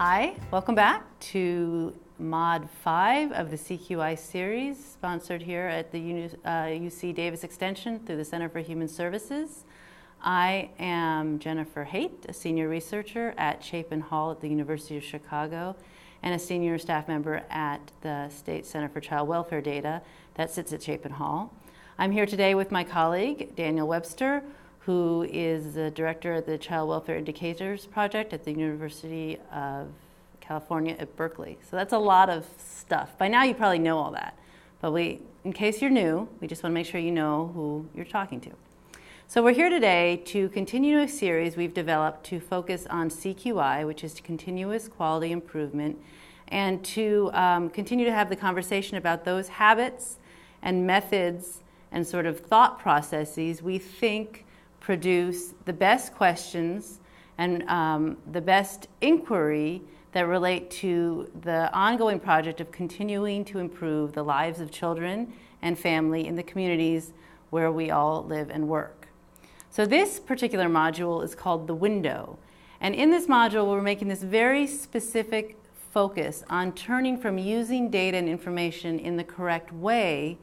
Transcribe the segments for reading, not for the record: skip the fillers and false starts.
Hi, welcome back to Mod 5 of the CQI series, sponsored here at the UC Davis Extension through the Center for Human Services. I am Jennifer Haight, a senior researcher at Chapin Hall at the University of Chicago and a senior staff member at the State Center for Child Welfare Data that sits at Chapin Hall. I'm here today with my colleague, Daniel Webster, who is the director of the Child Welfare Indicators Project at the University of California at Berkeley. So that's a lot of stuff. By now you probably know all that, but in case you're new, we just want to make sure you know who you're talking to. So we're here today to continue a series we've developed to focus on CQI, which is continuous quality improvement, and to continue to have the conversation about those habits and methods and sort of thought processes we think produce the best questions and the best inquiry that relate to the ongoing project of continuing to improve the lives of children and family in the communities where we all live and work. So this particular module is called The Window. And in this module, we're making this very specific focus on turning from using data and information in the correct way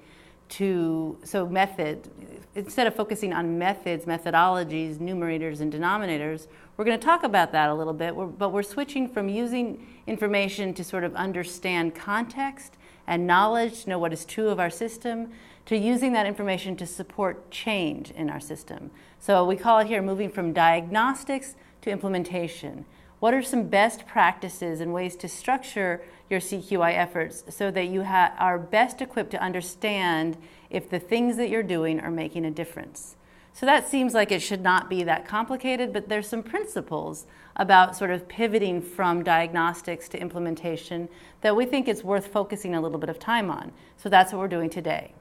instead of focusing on methods, methodologies, numerators, and denominators, we're going to talk about that a little bit, but we're switching from using information to sort of understand context and knowledge, to know what is true of our system, to using that information to support change in our system. So we call it here moving from diagnostics to implementation. What are some best practices and ways to structure your CQI efforts so that you are best equipped to understand if the things that you're doing are making a difference? So that seems like it should not be that complicated, but there's some principles about sort of pivoting from diagnostics to implementation that we think it's worth focusing a little bit of time on. So that's what we're doing today.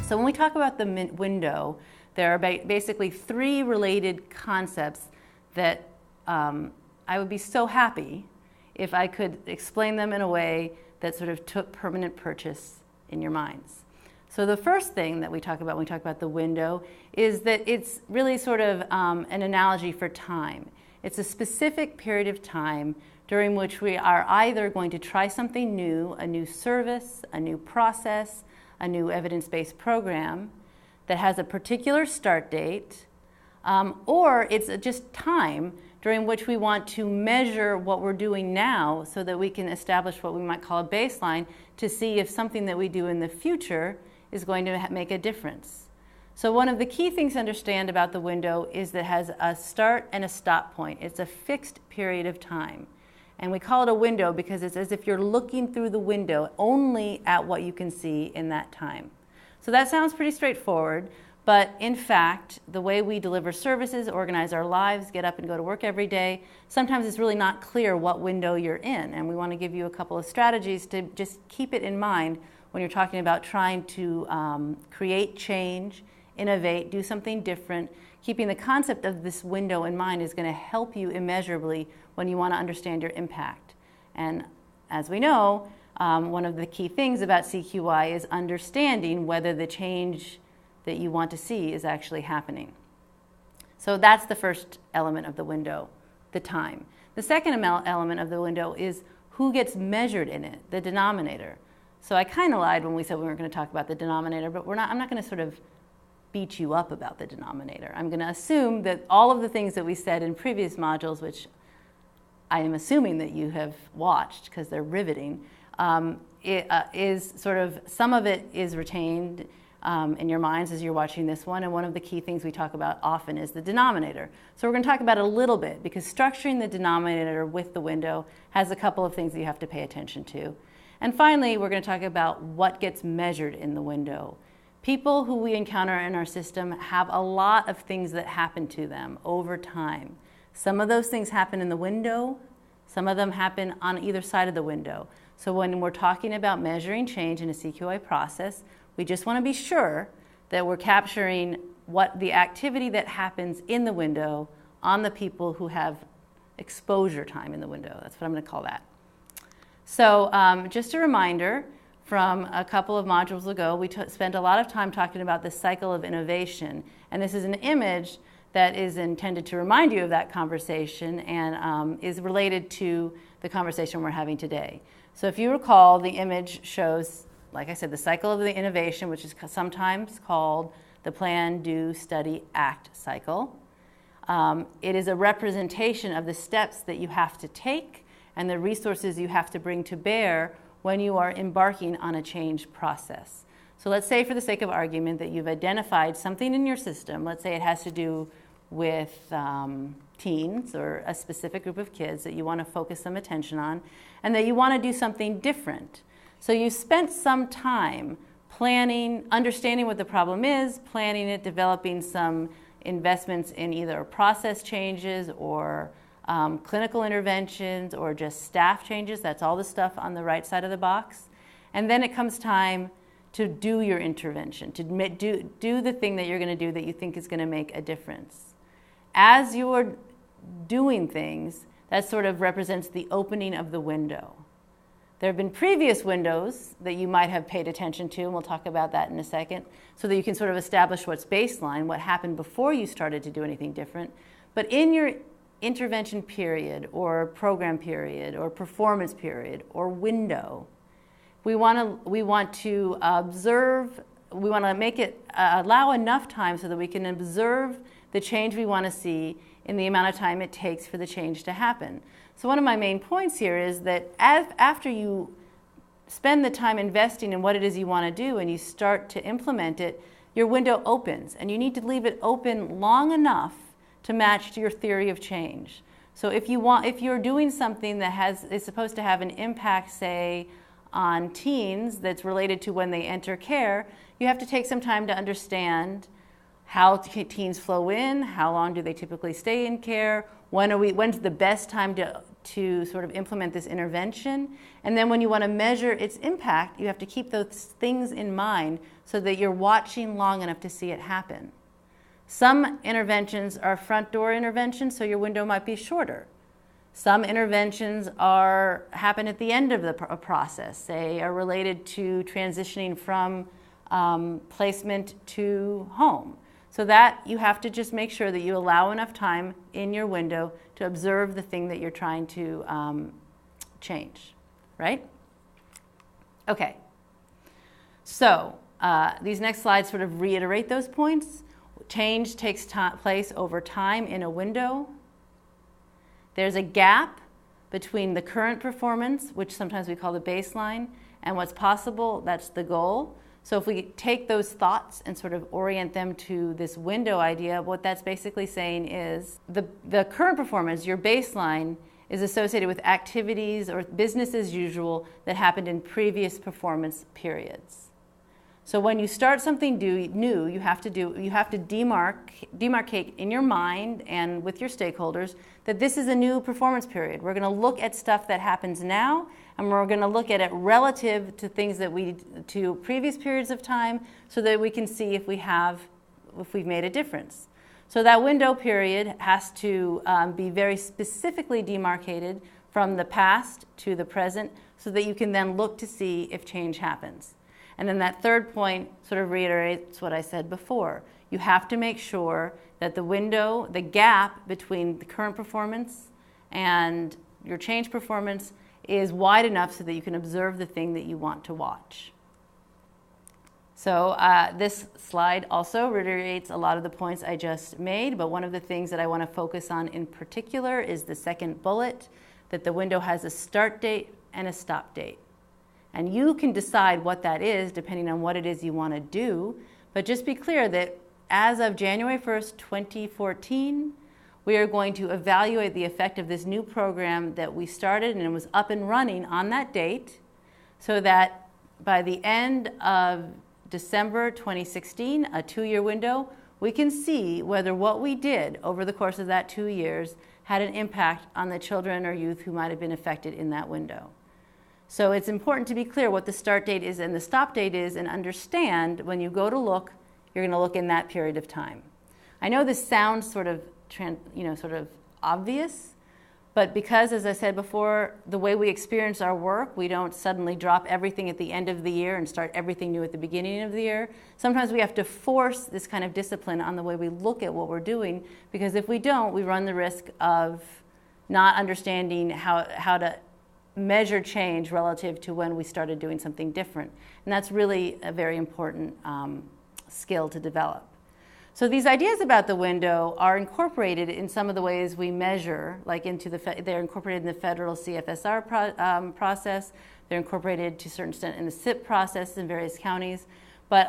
So when we talk about the window, there are basically three related concepts that I would be so happy if I could explain them in a way that sort of took permanent purchase in your minds. So the first thing that we talk about when we talk about the window is that it's really sort of an analogy for time. It's a specific period of time during which we are either going to try something new, a new service, a new process, a new evidence-based program that has a particular start date, or it's just time during which we want to measure what we're doing now so that we can establish what we might call a baseline to see if something that we do in the future is going to make a difference. So one of the key things to understand about the window is that it has a start and a stop point. It's a fixed period of time. And we call it a window because it's as if you're looking through the window only at what you can see in that time. So that sounds pretty straightforward, but in fact, the way we deliver services, organize our lives, get up and go to work every day, sometimes it's really not clear what window you're in. And we want to give you a couple of strategies to just keep it in mind when you're talking about trying to create change, innovate, do something different. Keeping the concept of this window in mind is going to help you immeasurably when you want to understand your impact. And as we know, one of the key things about CQI is understanding whether the change that you want to see is actually happening. So that's the first element of the window, the time. The second element of the window is who gets measured in it, the denominator. So I kind of lied when we said we weren't going to talk about the denominator, but I'm not going to sort of beat you up about the denominator. I'm going to assume that all of the things that we said in previous modules, which I am assuming that you have watched because they're riveting, is sort of, some of it is retained in your minds as you're watching this one, and one of the key things we talk about often is the denominator. So we're going to talk about it a little bit because structuring the denominator with the window has a couple of things that you have to pay attention to. And finally, we're going to talk about what gets measured in the window. People who we encounter in our system have a lot of things that happen to them over time. Some of those things happen in the window, some of them happen on either side of the window. So when we're talking about measuring change in a CQI process, we just want to be sure that we're capturing what the activity that happens in the window on the people who have exposure time in the window. That's what I'm going to call that. So just a reminder, from a couple of modules ago, we spent a lot of time talking about the cycle of innovation. And this is an image that is intended to remind you of that conversation and is related to the conversation we're having today. So if you recall, the image shows, like I said, the cycle of the innovation, which is sometimes called the plan, do, study, act cycle. It is a representation of the steps that you have to take and the resources you have to bring to bear when you are embarking on a change process. So let's say, for the sake of argument, that you've identified something in your system. Let's say it has to do with teens or a specific group of kids that you want to focus some attention on, and that you want to do something different. So you spent some time planning, understanding what the problem is, planning it, developing some investments in either process changes or clinical interventions or just staff changes. That's all the stuff on the right side of the box. And then it comes time to do your intervention, to do the thing that you're going to do that you think is going to make a difference. As you're doing things, that sort of represents the opening of the window. There have been previous windows that you might have paid attention to, and we'll talk about that in a second, so that you can sort of establish what's baseline, what happened before you started to do anything different. But in your intervention period or program period or performance period or window, we want to observe, we want to make it allow enough time so that we can observe the change we want to see in the amount of time it takes for the change to happen. So one of my main points here is that after you spend the time investing in what it is you want to do and you start to implement it, your window opens, and you need to leave it open long enough to match to your theory of change. So if you're doing something that is supposed to have an impact, say, on teens that's related to when they enter care, you have to take some time to understand how teens flow in, how long do they typically stay in care, when's the best time to sort of implement this intervention. And then when you want to measure its impact, you have to keep those things in mind so that you're watching long enough to see it happen. Some interventions are front door interventions, so your window might be shorter. Some interventions happen at the end of the process, say are related to transitioning from placement to home. So that you have to just make sure that you allow enough time in your window to observe the thing that you're trying to change, right? Okay. So these next slides sort of reiterate those points. Change takes place over time in a window. There's a gap between the current performance, which sometimes we call the baseline, and what's possible. That's the goal. So if we take those thoughts and sort of orient them to this window idea, what that's basically saying is the current performance, your baseline, is associated with activities or business as usual that happened in previous performance periods. So when you start something new, you have to demarcate in your mind and with your stakeholders that this is a new performance period. We're going to look at stuff that happens now, and we're going to look at it relative to things to previous periods of time, so that we can see if we've made a difference. So that window period has to be very specifically demarcated from the past to the present, so that you can then look to see if change happens. And then that third point sort of reiterates what I said before. You have to make sure that the gap between the current performance and your change performance is wide enough so that you can observe the thing that you want to watch. So this slide also reiterates a lot of the points I just made, but one of the things that I want to focus on in particular is the second bullet, that the window has a start date and a stop date. And you can decide what that is depending on what it is you want to do. But just be clear that as of January 1st, 2014, we are going to evaluate the effect of this new program that we started and it was up and running on that date, so that by the end of December 2016, a 2-year window, we can see whether what we did over the course of that 2 years had an impact on the children or youth who might have been affected in that window. So it's important to be clear what the start date is and the stop date is, and understand when you go to look, you're going to look in that period of time. I know this sounds sort of obvious, But because, as I said before, the way we experience our work, we don't suddenly drop everything at the end of the year and start everything new at the beginning of the year. Sometimes we have to force this kind of discipline on the way we look at what we're doing, because if we don't, we run the risk of not understanding how to measure change relative to when we started doing something different. And that's really a very important skill to develop. So these ideas about the window are incorporated in some of the ways we measure, like they're incorporated in the federal CFSR process. They're incorporated to a certain extent in the SIP process in various counties. But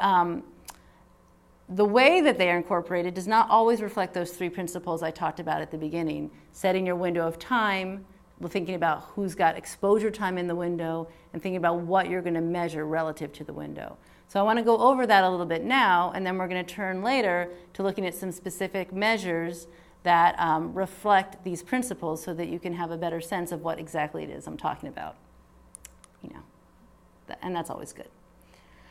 the way that they are incorporated does not always reflect those three principles I talked about at the beginning: setting your window of time, thinking about who's got exposure time in the window, and thinking about what you're going to measure relative to the window. So I want to go over that a little bit now, and then we're going to turn later to looking at some specific measures that reflect these principles so that you can have a better sense of what exactly it is I'm talking about. And that's always good.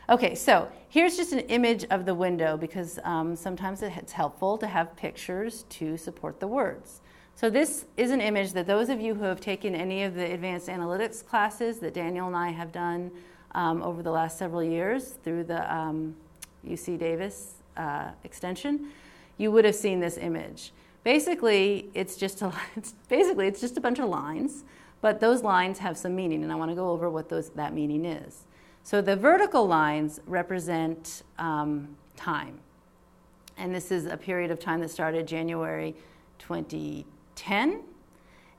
Okay, so here's just an image of the window, because sometimes it's helpful to have pictures to support the words. So this is an image that those of you who have taken any of the advanced analytics classes that Daniel and I have done over the last several years through the UC Davis extension, you would have seen this image. Basically, it's just a bunch of lines, but those lines have some meaning, and I want to go over what that meaning is. So the vertical lines represent time, and this is a period of time that started January 2010,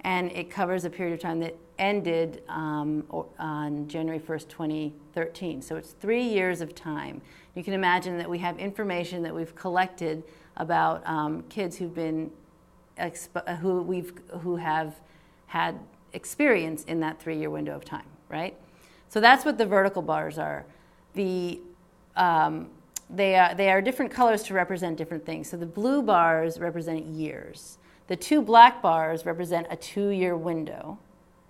and it covers a period of time that ended on January 1st, 2013. So it's 3 years of time. You can imagine that we have information that we've collected about kids who have had experience in that 3-year window of time, right? So that's what the vertical bars are. They are different colors to represent different things. So the blue bars represent years. The 2 black bars represent a 2-year window.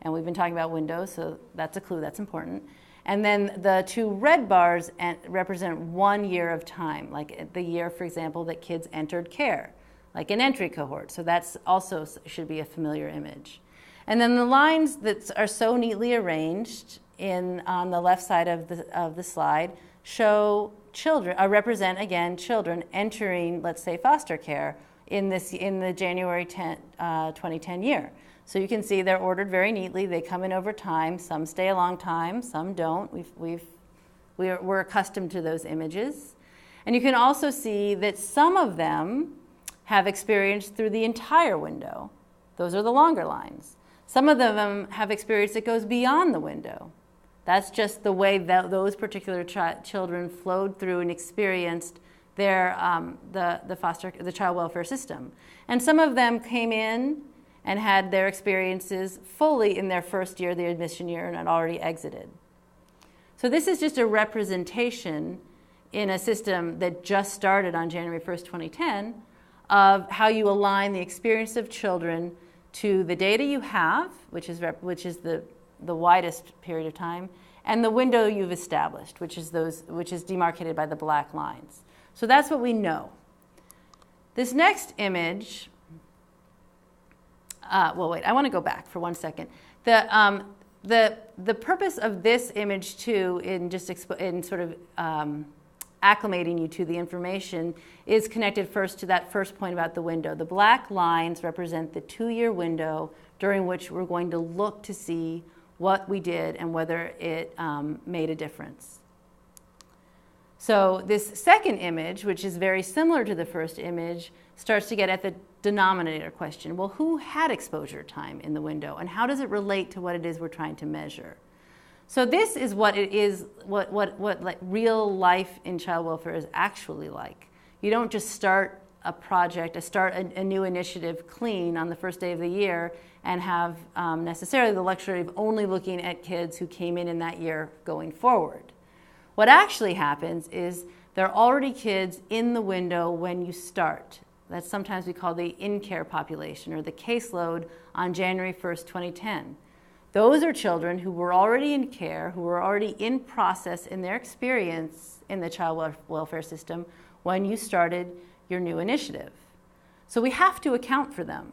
And we've been talking about windows, so that's a clue, that's important. And then the 2 red bars represent 1 year of time, like the year, for example, that kids entered care, like an entry cohort. So that's also should be a familiar image. And then the lines that are so neatly arranged on the left side of the slide show children, represent again children entering, let's say, foster care in the January 2010 year. So you can see they're ordered very neatly. They come in over time. Some stay a long time, some don't. We're accustomed to those images. And you can also see that some of them have experience through the entire window. Those are the longer lines. Some of them have experience that goes beyond the window. That's just the way that those particular children flowed through and experienced the child welfare system. And some of them came in and had their experiences fully in their first year, their admission year, and had already exited. So this is just a representation in a system that just started on January 1st, 2010, of how you align the experience of children to the data you have, which is the widest period of time, and the window you've established, which is demarcated by the black lines. So that's what we know. This next image. I want to go back for 1 second. The purpose of this image too, in sort of acclimating you to the information, is connected first to that first point about the window. The black lines represent the 2-year window during which we're going to look to see what we did and whether it made a difference. So this second image, which is very similar to the first image, starts to get at the denominator question. Well, who had exposure time in the window, and how does it relate to what it is we're trying to measure? So this is what it is, what like real life in child welfare is actually like. You don't just start a project, a new initiative clean on the first day of the year and have necessarily the luxury of only looking at kids who came in that year going forward. What actually happens is there are already kids in the window when you start. That's sometimes we call the in-care population, or the caseload on January 1st, 2010. Those are children who were already in care, who were already in process in their experience in the child welfare system when you started your new initiative. So we have to account for them.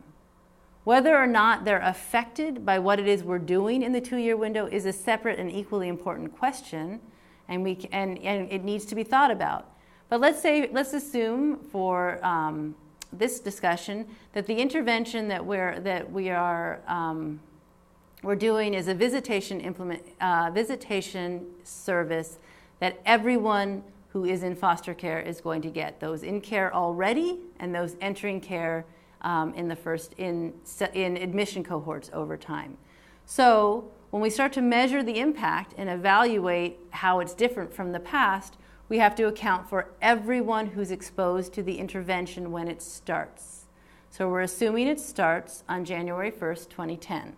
Whether or not they're affected by what it is we're doing in the 2-year window is a separate and equally important question, and it needs to be thought about. But let's assume for this discussion that the intervention that we're doing is a visitation service that everyone who is in foster care is going to get. Those in care already and those entering care in admission cohorts over time. So when we start to measure the impact and evaluate how it's different from the past, we have to account for everyone who's exposed to the intervention when it starts. So we're assuming it starts on January 1st, 2010.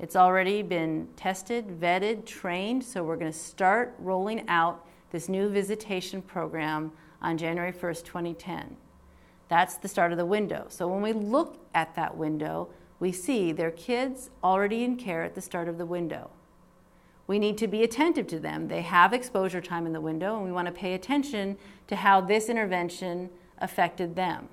It's already been tested, vetted, trained, so we're going to start rolling out this new visitation program on January 1st, 2010. That's the start of the window. So when we look at that window, we see their kids already in care at the start of the window. We need to be attentive to them. They have exposure time in the window, and we want to pay attention to how this intervention affected them.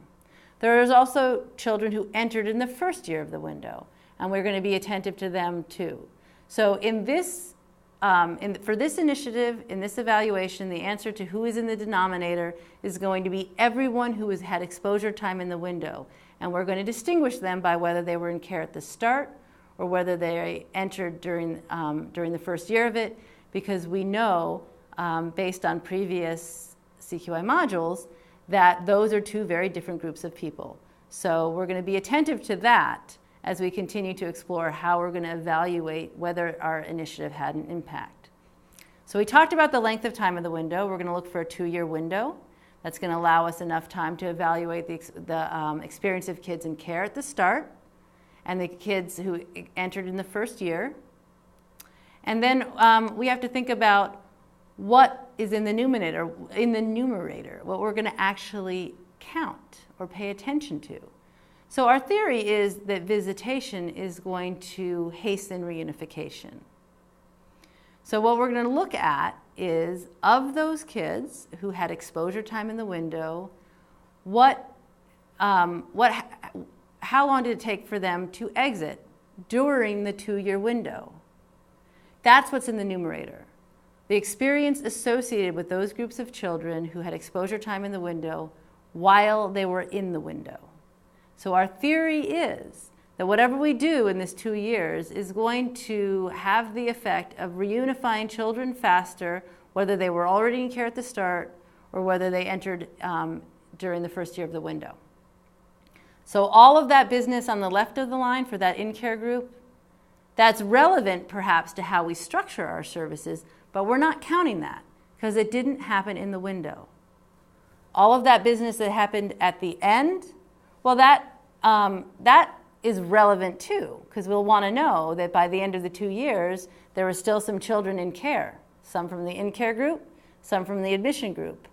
There's also children who entered in the first year of the window, and we're going to be attentive to them too. So in this, for this initiative, in this evaluation, the answer to who is in the denominator is going to be everyone who has had exposure time in the window. And we're going to distinguish them by whether they were in care at the start or whether they entered during the first year of it, because we know, based on previous CQI modules, that those are two very different groups of people. So we're going to be attentive to that as we continue to explore how we're going to evaluate whether our initiative had an impact. So we talked about the length of time of the window. We're going to look for a 2-year window. That's going to allow us enough time to evaluate the experience of kids in care at the start and the kids who entered in the first year. And then we have to think about what is in the numerator, what we're going to actually count or pay attention to. So our theory is that visitation is going to hasten reunification. So what we're going to look at is, of those kids who had exposure time in the window, how long did it take for them to exit during the 2-year window? That's what's in the numerator. The experience associated with those groups of children who had exposure time in the window while they were in the window. So our theory is that whatever we do in this 2 years is going to have the effect of reunifying children faster, whether they were already in care at the start or whether they entered during the first year of the window. So all of that business on the left of the line for that in-care group, that's relevant perhaps to how we structure our services, but we're not counting that because it didn't happen in the window. All of that business that happened at the end, well, that is relevant too, because we'll want to know that by the end of the 2 years, there were still some children in care, some from the in-care group, some from the admission group.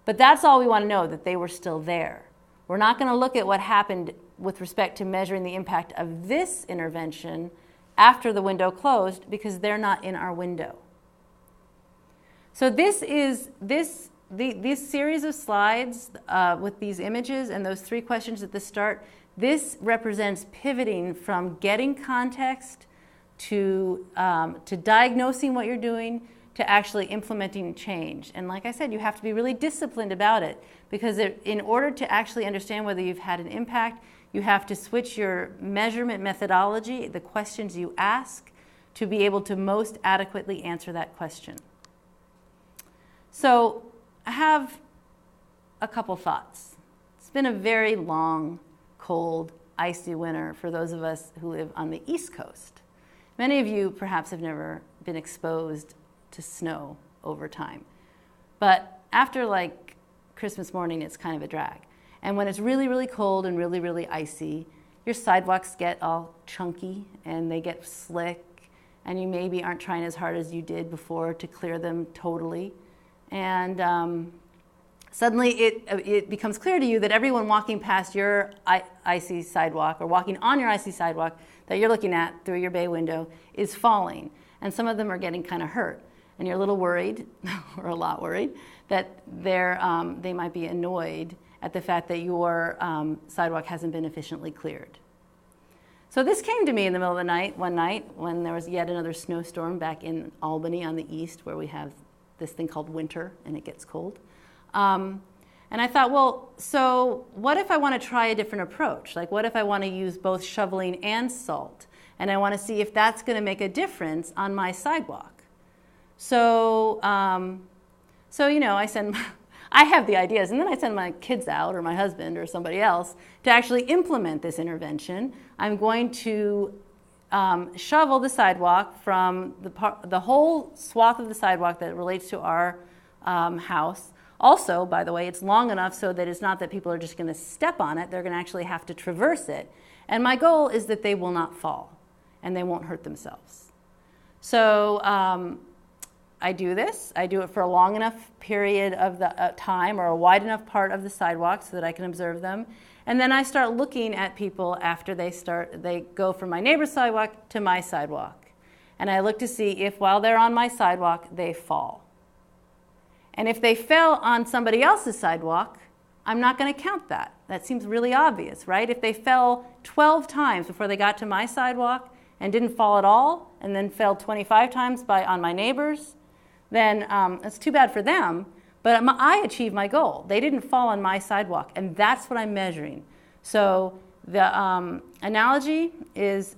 But that's all we want to know, that they were still there. We're not going to look at what happened with respect to measuring the impact of this intervention after the window closed, because they're not in our window. So this series of slides with these images and those 3 questions at the start, this represents pivoting from getting context to diagnosing what you're doing to actually implementing change. And like I said, you have to be really disciplined about it, because in order to actually understand whether you've had an impact, you have to switch your measurement methodology, the questions you ask, to be able to most adequately answer that question. So I have a couple thoughts. It's been a very long, cold, icy winter for those of us who live on the East Coast. Many of you perhaps have never been exposed to snow over time. But after like Christmas morning, it's kind of a drag. And when it's really, really cold and really, really icy, your sidewalks get all chunky and they get slick, and you maybe aren't trying as hard as you did before to clear them totally. And suddenly it becomes clear to you that everyone walking past your icy sidewalk or walking on your icy sidewalk that you're looking at through your bay window is falling. And some of them are getting kind of hurt. And you're a little worried, or a lot worried, that they might be annoyed at the fact that your sidewalk hasn't been efficiently cleared. So this came to me in the middle of the night, one night, when there was yet another snowstorm back in Albany on the east, where we have this thing called winter and it gets cold. And I thought, well, so what if I want to try a different approach? Like, what if I want to use both shoveling and salt? And I want to see if that's going to make a difference on my sidewalk. So, I have the ideas, and then I send my kids out, or my husband, or somebody else, to actually implement this intervention. I'm going to shovel the sidewalk from the whole swath of the sidewalk that relates to our house. Also, by the way, it's long enough so that it's not that people are just going to step on it. They're going to actually have to traverse it. And my goal is that they will not fall, and they won't hurt themselves. So I do this. I do it for a long enough period of the time, or a wide enough part of the sidewalk so that I can observe them. And then I start looking at people after they go from my neighbor's sidewalk to my sidewalk. And I look to see if while they're on my sidewalk, they fall. And if they fell on somebody else's sidewalk, I'm not going to count that. That seems really obvious, right? If they fell 12 times before they got to my sidewalk and didn't fall at all, and then fell 25 times on my neighbor's, then it's too bad for them, but I achieved my goal. They didn't fall on my sidewalk, and that's what I'm measuring. So the analogy is,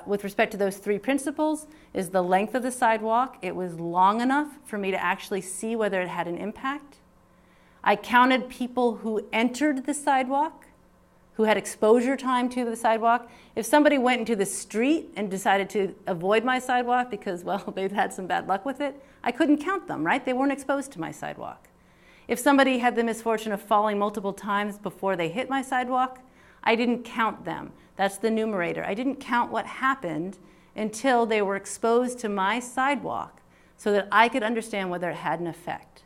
with respect to those three principles, is the length of the sidewalk. It was long enough for me to actually see whether it had an impact. I counted people who entered the sidewalk, who had exposure time to the sidewalk. If somebody went into the street and decided to avoid my sidewalk because, well, they've had some bad luck with it, I couldn't count them, right? They weren't exposed to my sidewalk. If somebody had the misfortune of falling multiple times before they hit my sidewalk, I didn't count them. That's the numerator. I didn't count what happened until they were exposed to my sidewalk so that I could understand whether it had an effect.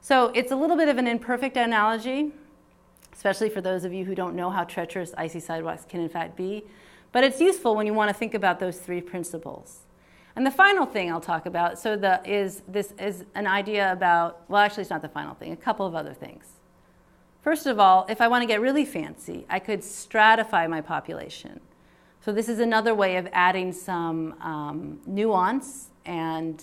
So it's a little bit of an imperfect analogy, especially for those of you who don't know how treacherous icy sidewalks can in fact be. But it's useful when you want to think about those three principles. And the final thing I'll talk about is an idea about, well, actually it's not the final thing, a couple of other things. First of all, if I want to get really fancy, I could stratify my population. So this is another way of adding some nuance and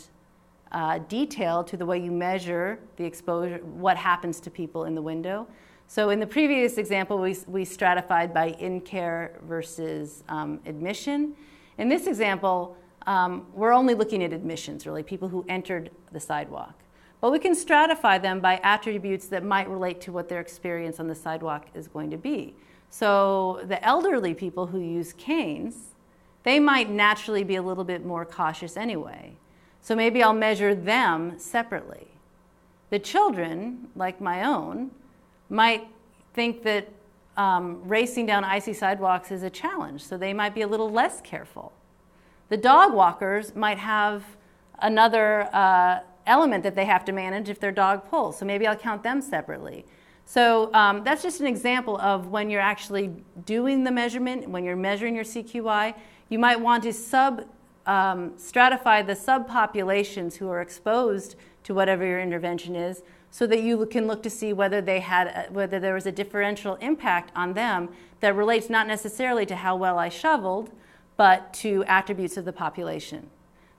detail to the way you measure the exposure, what happens to people in the window. So in the previous example, we stratified by in-care versus admission. In this example, we're only looking at admissions, really, people who entered the sidewalk. But we can stratify them by attributes that might relate to what their experience on the sidewalk is going to be. So the elderly people who use canes, they might naturally be a little bit more cautious anyway. So maybe I'll measure them separately. The children, like my own, might think that racing down icy sidewalks is a challenge, so they might be a little less careful. The dog walkers might have another element that they have to manage if their dog pulls, so maybe I'll count them separately. So that's just an example of when you're actually doing the measurement, when you're measuring your CQI, you might want to stratify the subpopulations who are exposed to whatever your intervention is, so that you can look to see whether there was a differential impact on them that relates not necessarily to how well I shoveled, but to attributes of the population.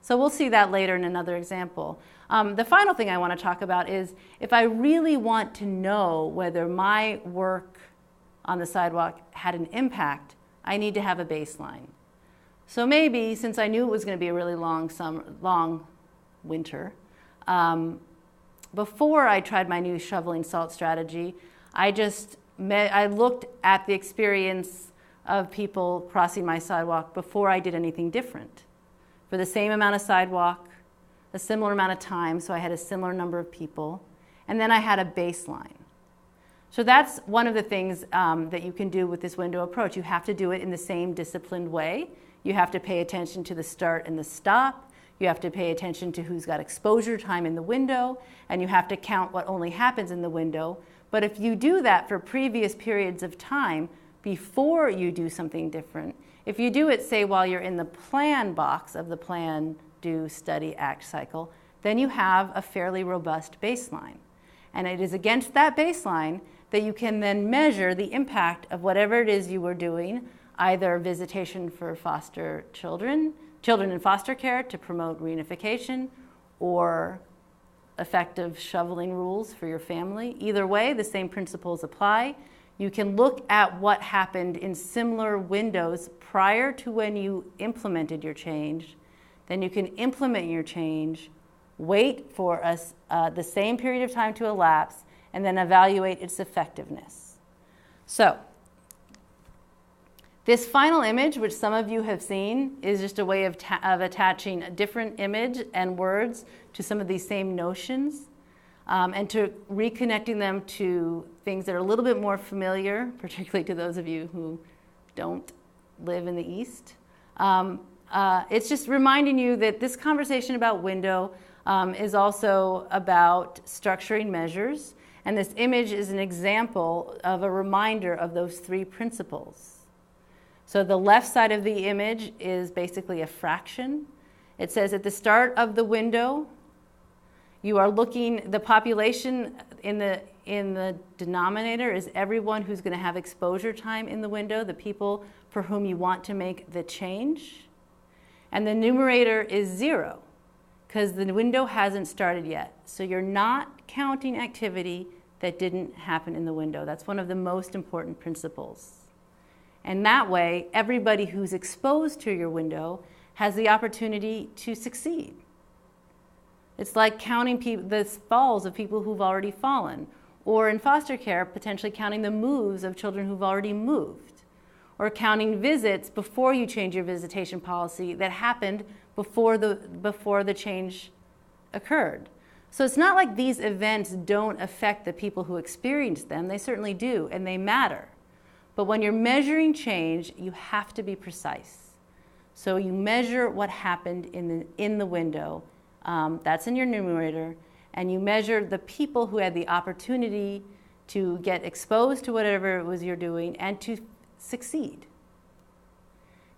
So we'll see that later in another example. The final thing I want to talk about is if I really want to know whether my work on the sidewalk had an impact, I need to have a baseline. So maybe, since I knew it was going to be a really long winter, before I tried my new shoveling salt strategy, I looked at the experience of people crossing my sidewalk before I did anything different. For the same amount of sidewalk, a similar amount of time, so I had a similar number of people, and then I had a baseline. So that's one of the things that you can do with this window approach. You have to do it in the same disciplined way. You have to pay attention to the start and the stop. You have to pay attention to who's got exposure time in the window, and you have to count what only happens in the window. But if you do that for previous periods of time before you do something different, if you do it, say, while you're in the plan box of the plan, do, study, act cycle, then you have a fairly robust baseline. And it is against that baseline that you can then measure the impact of whatever it is you were doing either visitation for foster children in foster care to promote reunification, or effective shoveling rules for your family. Either way, the same principles apply. You can look at what happened in similar windows prior to when you implemented your change. Then you can implement your change, wait for the same period of time to elapse, and then evaluate its effectiveness. So, this final image, which some of you have seen, is just a way of attaching a different image and words to some of these same notions, and to reconnecting them to things that are a little bit more familiar, particularly to those of you who don't live in the East. It's just reminding you that this conversation about window is also about structuring measures, and this image is an example of a reminder of those three principles. So the left side of the image is basically a fraction. It says at the start of the window, you are looking, the population in the denominator is everyone who's going to have exposure time in the window, the people for whom you want to make the change. And the numerator is 0, because the window hasn't started yet. So you're not counting activity that didn't happen in the window. That's one of the most important principles. And that way, everybody who's exposed to your window has the opportunity to succeed. It's like counting the falls of people who've already fallen, or in foster care, potentially counting the moves of children who've already moved, or counting visits before you change your visitation policy that happened before the change occurred. So it's not like these events don't affect the people who experienced them. They certainly do, and they matter. But when you're measuring change, you have to be precise. So you measure what happened in the window. That's in your numerator. And you measure the people who had the opportunity to get exposed to whatever it was you're doing and to succeed.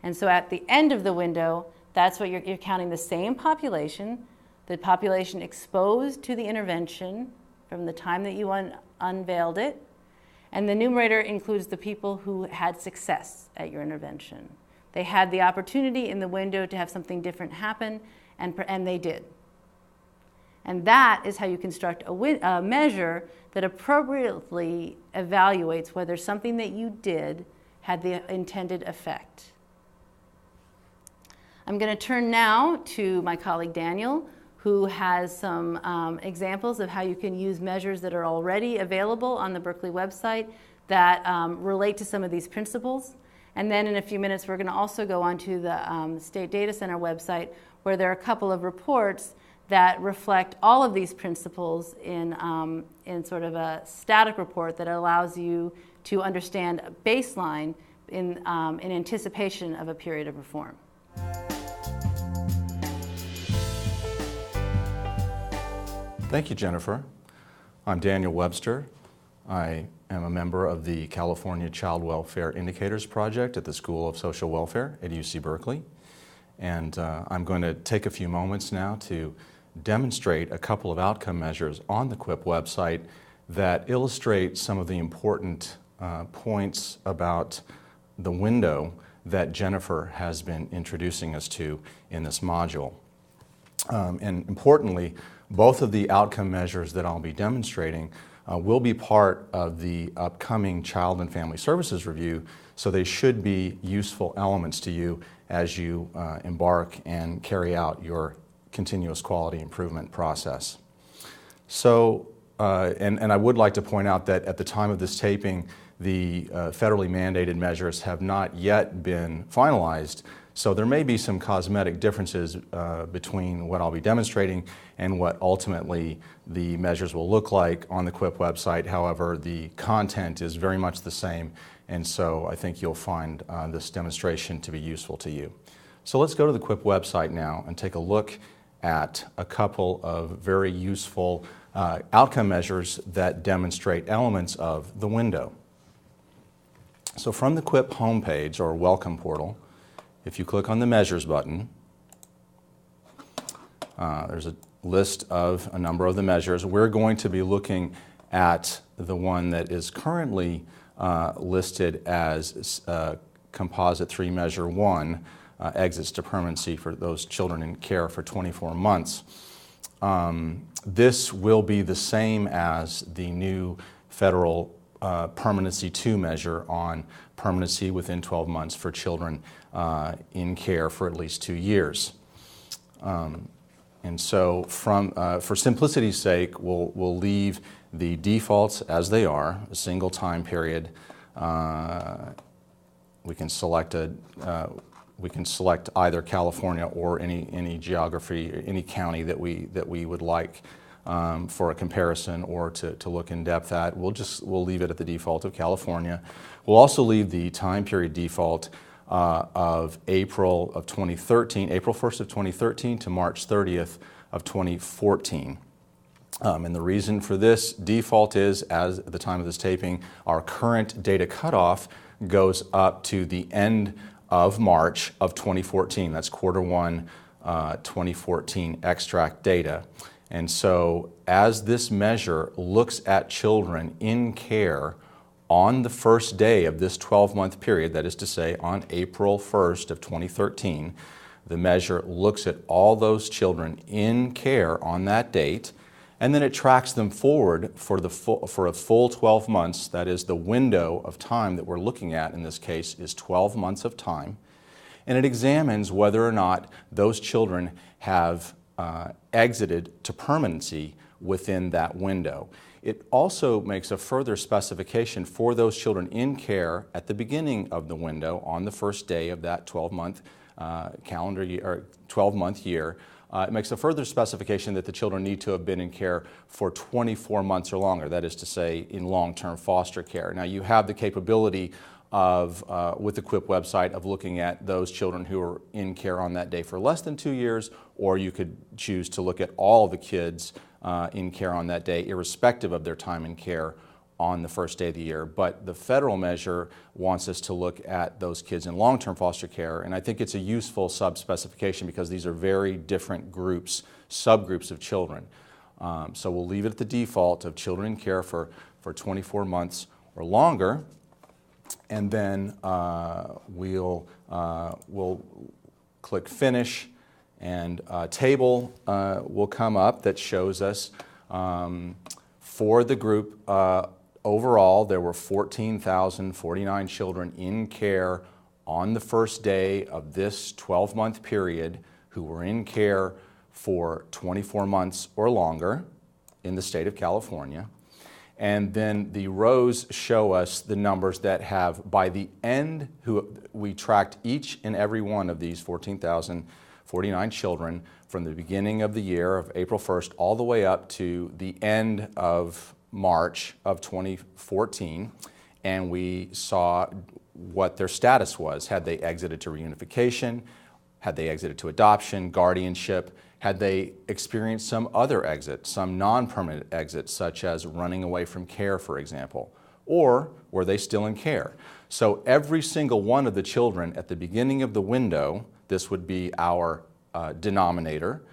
And so at the end of the window, that's what you're counting the same population, the population exposed to the intervention from the time that you unveiled it. And the numerator includes the people who had success at your intervention. They had the opportunity in the window to have something different happen, and they did. And that is how you construct a measure that appropriately evaluates whether something that you did had the intended effect. I'm going to turn now to my colleague Daniel, who has some examples of how you can use measures that are already available on the Berkeley website that relate to some of these principles. And then in a few minutes, we're going to also go onto the State Data Center website, where there are a couple of reports that reflect all of these principles in sort of a static report that allows you to understand a baseline in anticipation of a period of reform. Thank you, Jennifer. I'm Daniel Webster. I am a member of the California Child Welfare Indicators Project at the School of Social Welfare at UC Berkeley. And I'm going to take a few moments now to demonstrate a couple of outcome measures on the QIP website that illustrate some of the important points about the window that Jennifer has been introducing us to in this module. And importantly, both of the outcome measures that I'll be demonstrating will be part of the upcoming Child and Family Services Review, so they should be useful elements to you as you embark and carry out your continuous quality improvement process. So, and I would like to point out that at the time of this taping, the federally mandated measures have not yet been finalized, so there may be some cosmetic differences between what I'll be demonstrating and what ultimately the measures will look like on the QIP website. However, the content is very much the same, and so I think you'll find this demonstration to be useful to you. So let's go to the QIP website now and take a look at a couple of very useful outcome measures that demonstrate elements of the window. So from the QIP homepage or welcome portal, if you click on the Measures button, there's a list of a number of the measures. We're going to be looking at the one that is currently listed as composite 3 measure 1, exits to permanency for those children in care for 24 months. This will be the same as the new federal permanency 2 measure on permanency within 12 months for children in care for at least 2 years. And so for simplicity's sake, we'll leave the defaults as they are, a single time period. We can select either California or any geography, any county that we would like for a comparison or to look in depth at. We'll leave it at the default of California. We'll also leave the time period default of April of 2013, April 1st of 2013 to March 30th of 2014. And the reason for this default is, as at the time of this taping, our current data cutoff goes up to the end of March of 2014. That's Q1 2014 extract data. And so as this measure looks at children in care on the first day of this 12-month period, that is to say on April 1st of 2013, the measure looks at all those children in care on that date, and then it tracks them forward for a full 12 months. That is, the window of time that we're looking at in this case is 12 months of time, and it examines whether or not those children have exited to permanency within that window. It also makes a further specification for those children in care at the beginning of the window on the first day of that 12-month calendar year, or 12-month year. It makes a further specification that the children need to have been in care for 24 months or longer, that is to say in long-term foster care. Now you have the capability of, with the QUIP website, of looking at those children who are in care on that day for less than 2 years, or you could choose to look at all the kids in care on that day, irrespective of their time in care on the first day of the year. But the federal measure wants us to look at those kids in long-term foster care, and I think it's a useful sub-specification because these are very different groups, subgroups of children. So we'll leave it at the default of children in care for 24 months or longer, and then we'll click Finish, and a table will come up that shows us for the group overall there were 14,049 children in care on the first day of this 12-month period who were in care for 24 months or longer in the state of California. And then the rows show us the numbers that have, by the end, we tracked each and every one of these 14,049 children from the beginning of the year of April 1st all the way up to the end of March of 2014, and we saw what their status was. Had they exited to reunification? Had they exited to adoption, guardianship? Had they experienced some other exit, some non-permanent exit, such as running away from care, for example? Or were they still in care? So every single one of the children at the beginning of the window, this would be our denominator,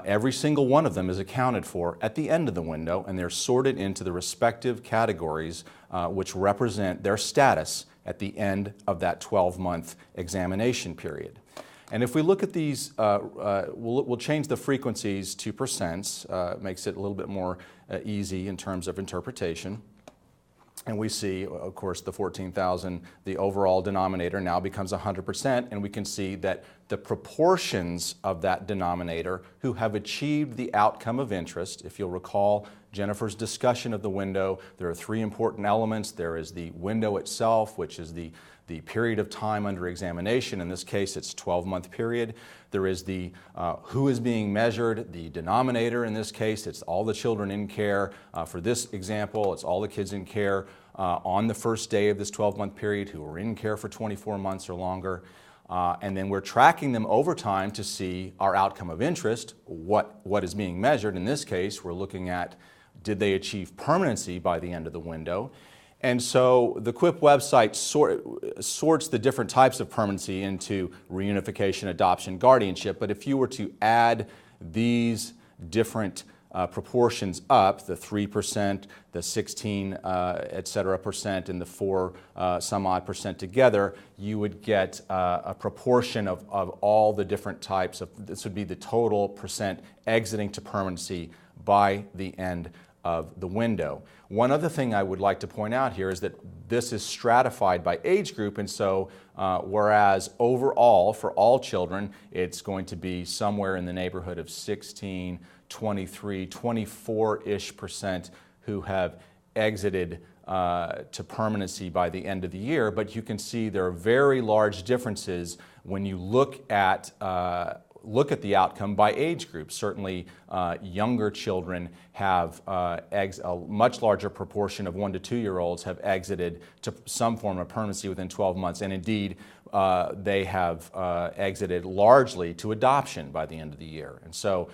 every single one of them is accounted for at the end of the window, and they're sorted into the respective categories which represent their status at the end of that 12-month examination period. And if we look at these, we'll change the frequencies to percents, makes it a little bit more easy in terms of interpretation. And we see, of course, the 14,000, the overall denominator now becomes 100%, and we can see that the proportions of that denominator who have achieved the outcome of interest, if you'll recall Jennifer's discussion of the window, there are three important elements. There is the window itself, which is the period of time under examination. In this case, it's a 12-month period. There is the who is being measured, the denominator. In this case, it's all the children in care. For this example, it's all the kids in care on the first day of this 12-month period who were in care for 24 months or longer. And then we're tracking them over time to see our outcome of interest, what is being measured. In this case, we're looking at, did they achieve permanency by the end of the window? And so the QUIP website sorts the different types of permanency into reunification, adoption, guardianship. But if you were to add these different proportions up, the 3%, the 16, et cetera, percent, and the 4 some odd percent together, you would get a proportion of all the different types of, this would be the total percent exiting to permanency by the end of the window. One other thing I would like to point out here is that this is stratified by age group, and so whereas overall for all children it's going to be somewhere in the neighborhood of 16, 23, 24-ish percent who have exited to permanency by the end of the year, but you can see there are very large differences when you look at the outcome by age group. Certainly younger children have a much larger proportion of 1 to 2-year-olds have exited to some form of permanency within 12 months, and indeed they have exited largely to adoption by the end of the year. And so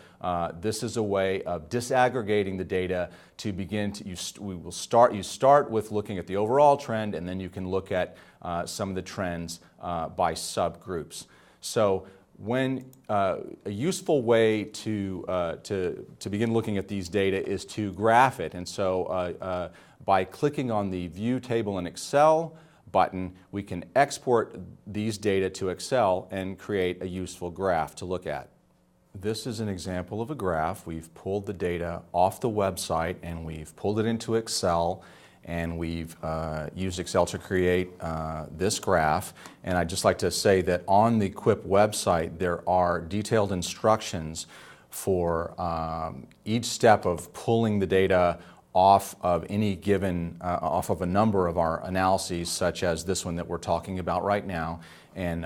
this is a way of disaggregating the data to begin to, you start with looking at the overall trend, and then you can look at some of the trends by subgroups. So when a useful way to begin looking at these data is to graph it, and so by clicking on the View Table in Excel button, we can export these data to Excel and create a useful graph to look at. This is an example of a graph. We've pulled the data off the website and we've pulled it into Excel, and we've used Excel to create this graph. And I'd just like to say that on the Quip website there are detailed instructions for each step of pulling the data off of any given, off of a number of our analyses, such as this one that we're talking about right now. And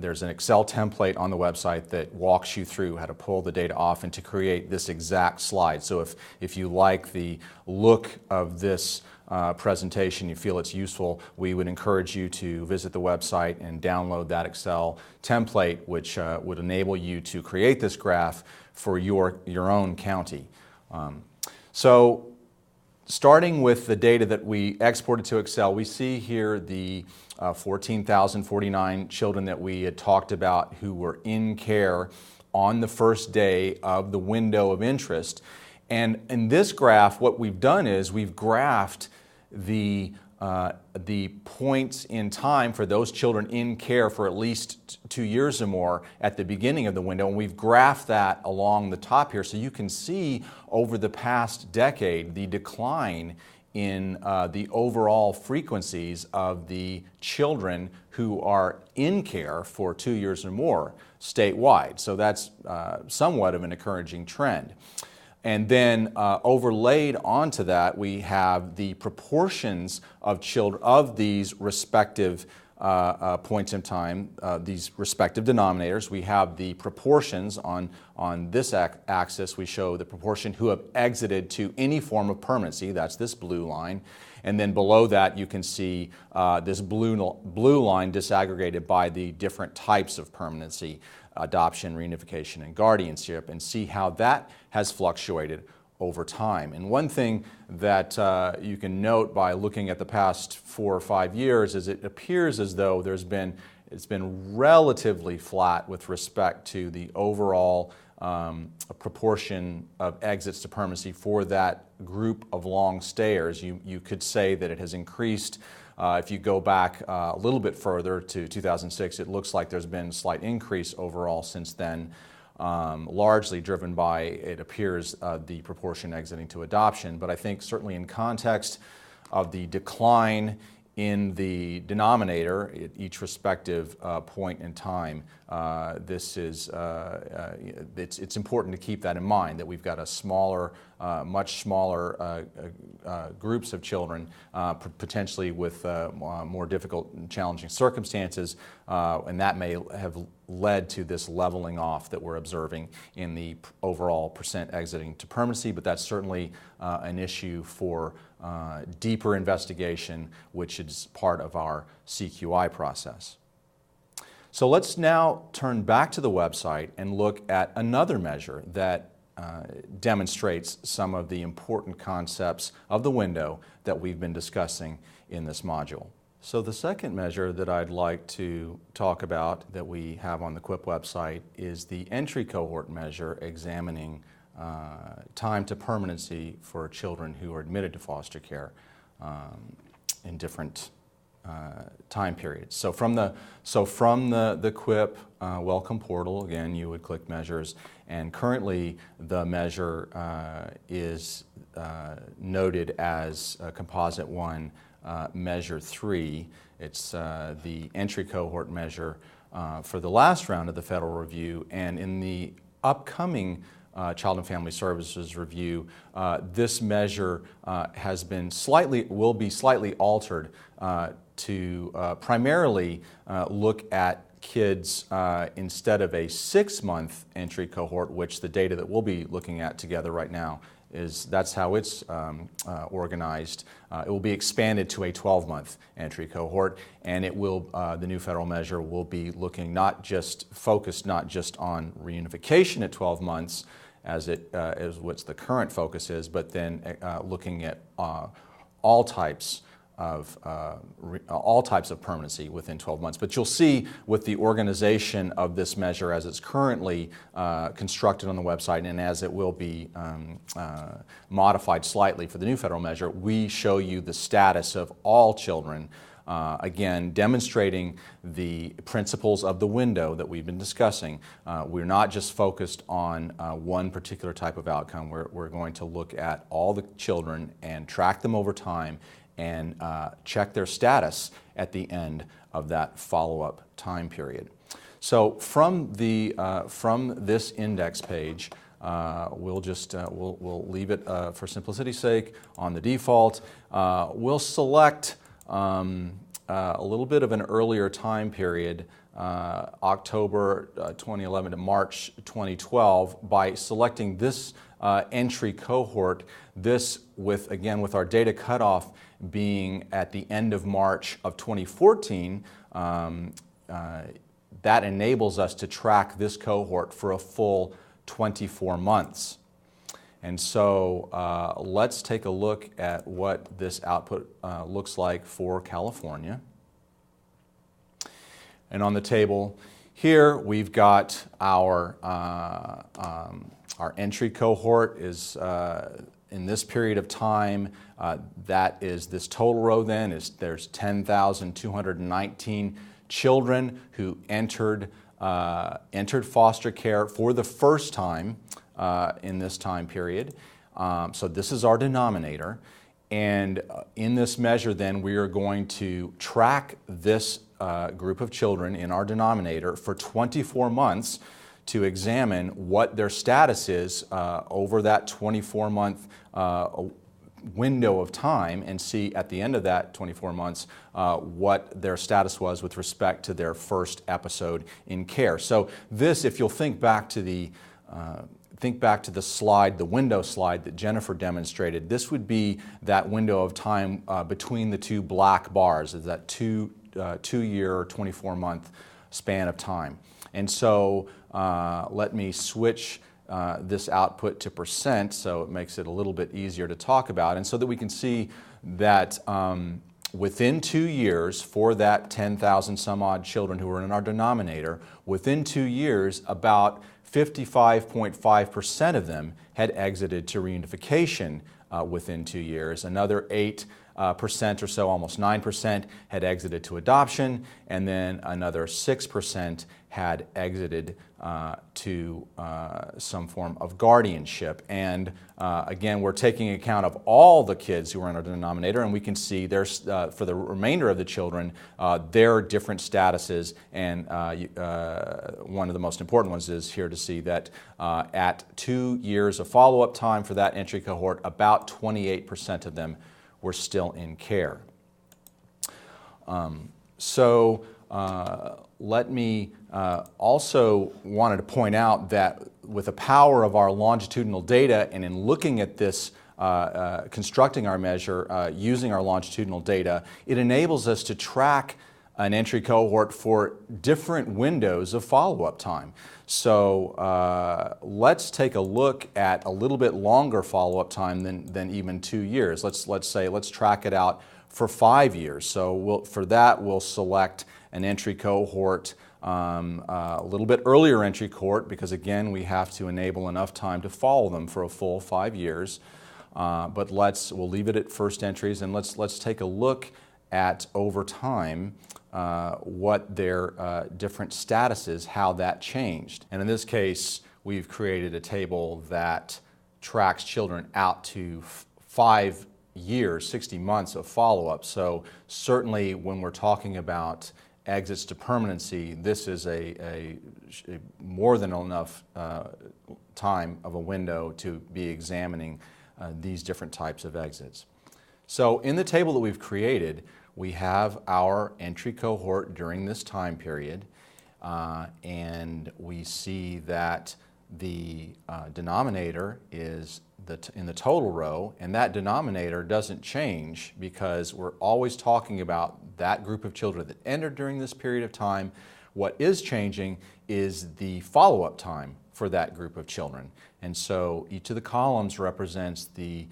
there's an Excel template on the website that walks you through how to pull the data off and to create this exact slide. So if you like the look of this presentation, you feel it's useful, we would encourage you to visit the website and download that Excel template, which would enable you to create this graph for your own county. So starting with the data that we exported to Excel, we see here the 14,049 children that we had talked about who were in care on the first day of the window of interest. And in this graph, what we've done is we've graphed the points in time for those children in care for at least 2 years or more at the beginning of the window, and we've graphed that along the top here. So you can see over the past decade the decline in the overall frequencies of the children who are in care for 2 years or more statewide. So that's somewhat of an encouraging trend. And then overlaid onto that, we have the proportions of children of these respective points in time, these respective denominators. We have the proportions on this axis. We show the proportion who have exited to any form of permanency. That's this blue line. And then below that, you can see this blue line disaggregated by the different types of permanency: adoption, reunification, and guardianship, and see how that has fluctuated over time. And one thing that you can note by looking at the past 4 or 5 years is it appears as though it's been relatively flat with respect to the overall proportion of exits to permanency for that group of long stayers. You could say that it has increased. If you go back a little bit further to 2006, it looks like there's been a slight increase overall since then, largely driven by, it appears, the proportion exiting to adoption. But I think certainly in context of the decline in the denominator at each respective point in time, it's important to keep that in mind, that we've got a smaller, much smaller groups of children, potentially with more difficult and challenging circumstances, and that may have led to this leveling off that we're observing in the overall percent exiting to permanency. But that's certainly an issue for deeper investigation, which is part of our CQI process. So let's now turn back to the website and look at another measure that demonstrates some of the important concepts of the window that we've been discussing in this module. So the second measure that I'd like to talk about that we have on the Quip website is the entry cohort measure examining time to permanency for children who are admitted to foster care in different time periods. So from the QUIP welcome portal, again, you would click measures, and currently the measure is noted as composite 1, measure 3. It's the entry cohort measure for the last round of the federal review, and in the upcoming Child and Family Services review, this measure will be slightly altered to primarily look at kids instead of a 6-month entry cohort, which the data that we'll be looking at together right now that's how it's organized. It will be expanded to a 12-month entry cohort, and it will the new federal measure will be looking focused not just on reunification at 12 months, as what's the current focus is, but then looking at all types of permanency within 12 months. But you'll see with the organization of this measure as it's currently constructed on the website, and as it will be modified slightly for the new federal measure, we show you the status of all children, again, demonstrating the principles of the window that we've been discussing. We're not just focused on one particular type of outcome. We're going to look at all the children and track them over time and check their status at the end of that follow-up time period. So from this index page, we'll leave it for simplicity's sake on the default. We'll select a little bit of an earlier time period, October 2011 to March 2012, by selecting this entry cohort. This with our data cutoff being at the end of March of 2014, that enables us to track this cohort for a full 24 months. And so let's take a look at what this output looks like for California. And on the table here, we've got our entry cohort is in this period of time. That is this total row. Then there's 10,219 children who entered foster care for the first time in this time period. So this is our denominator. And in this measure, then, we are going to track this group of children in our denominator for 24 months to examine what their status is over that 24-month window of time, and see at the end of that 24 months what their status was with respect to their first episode in care. So this, if you'll think back to the slide, the window slide that Jennifer demonstrated, this would be that window of time between the two black bars, is that two-year or 24-month span of time. And so let me switch this output to percent, so it makes it a little bit easier to talk about, and so that we can see that within 2 years, for that 10,000 some odd children who were in our denominator, within 2 years, about 55.5% of them had exited to reunification within 2 years. Another 8% or so, almost 9%, had exited to adoption, and then another 6% had exited to some form of guardianship. And again, we're taking account of all the kids who are in our denominator, and we can see there's, for the remainder of the children, their different statuses, and one of the most important ones is here to see that at 2 years of follow-up time for that entry cohort, about 28% of them were still in care. Let me also wanted to point out that with the power of our longitudinal data, and in looking at this, constructing our measure using our longitudinal data, it enables us to track an entry cohort for different windows of follow-up time. So let's take a look at a little bit longer follow-up time than even 2 years. Let's track it out for 5 years. So for that, we'll select an entry cohort A little bit earlier entry cohort, because again we have to enable enough time to follow them for a full 5 years. But we'll leave it at first entries, and let's take a look at over time what their different statuses, how that changed. And in this case, we've created a table that tracks children out to 5 years, 60 months of follow-up. So certainly when we're talking about exits to permanency, this is a more than enough time of a window to be examining these different types of exits. So in the table that we've created, we have our entry cohort during this time period, and we see that the denominator is in the total row, and that denominator doesn't change because we're always talking about that group of children that entered during this period of time. What is changing is the follow-up time for that group of children. And so each of the columns represents the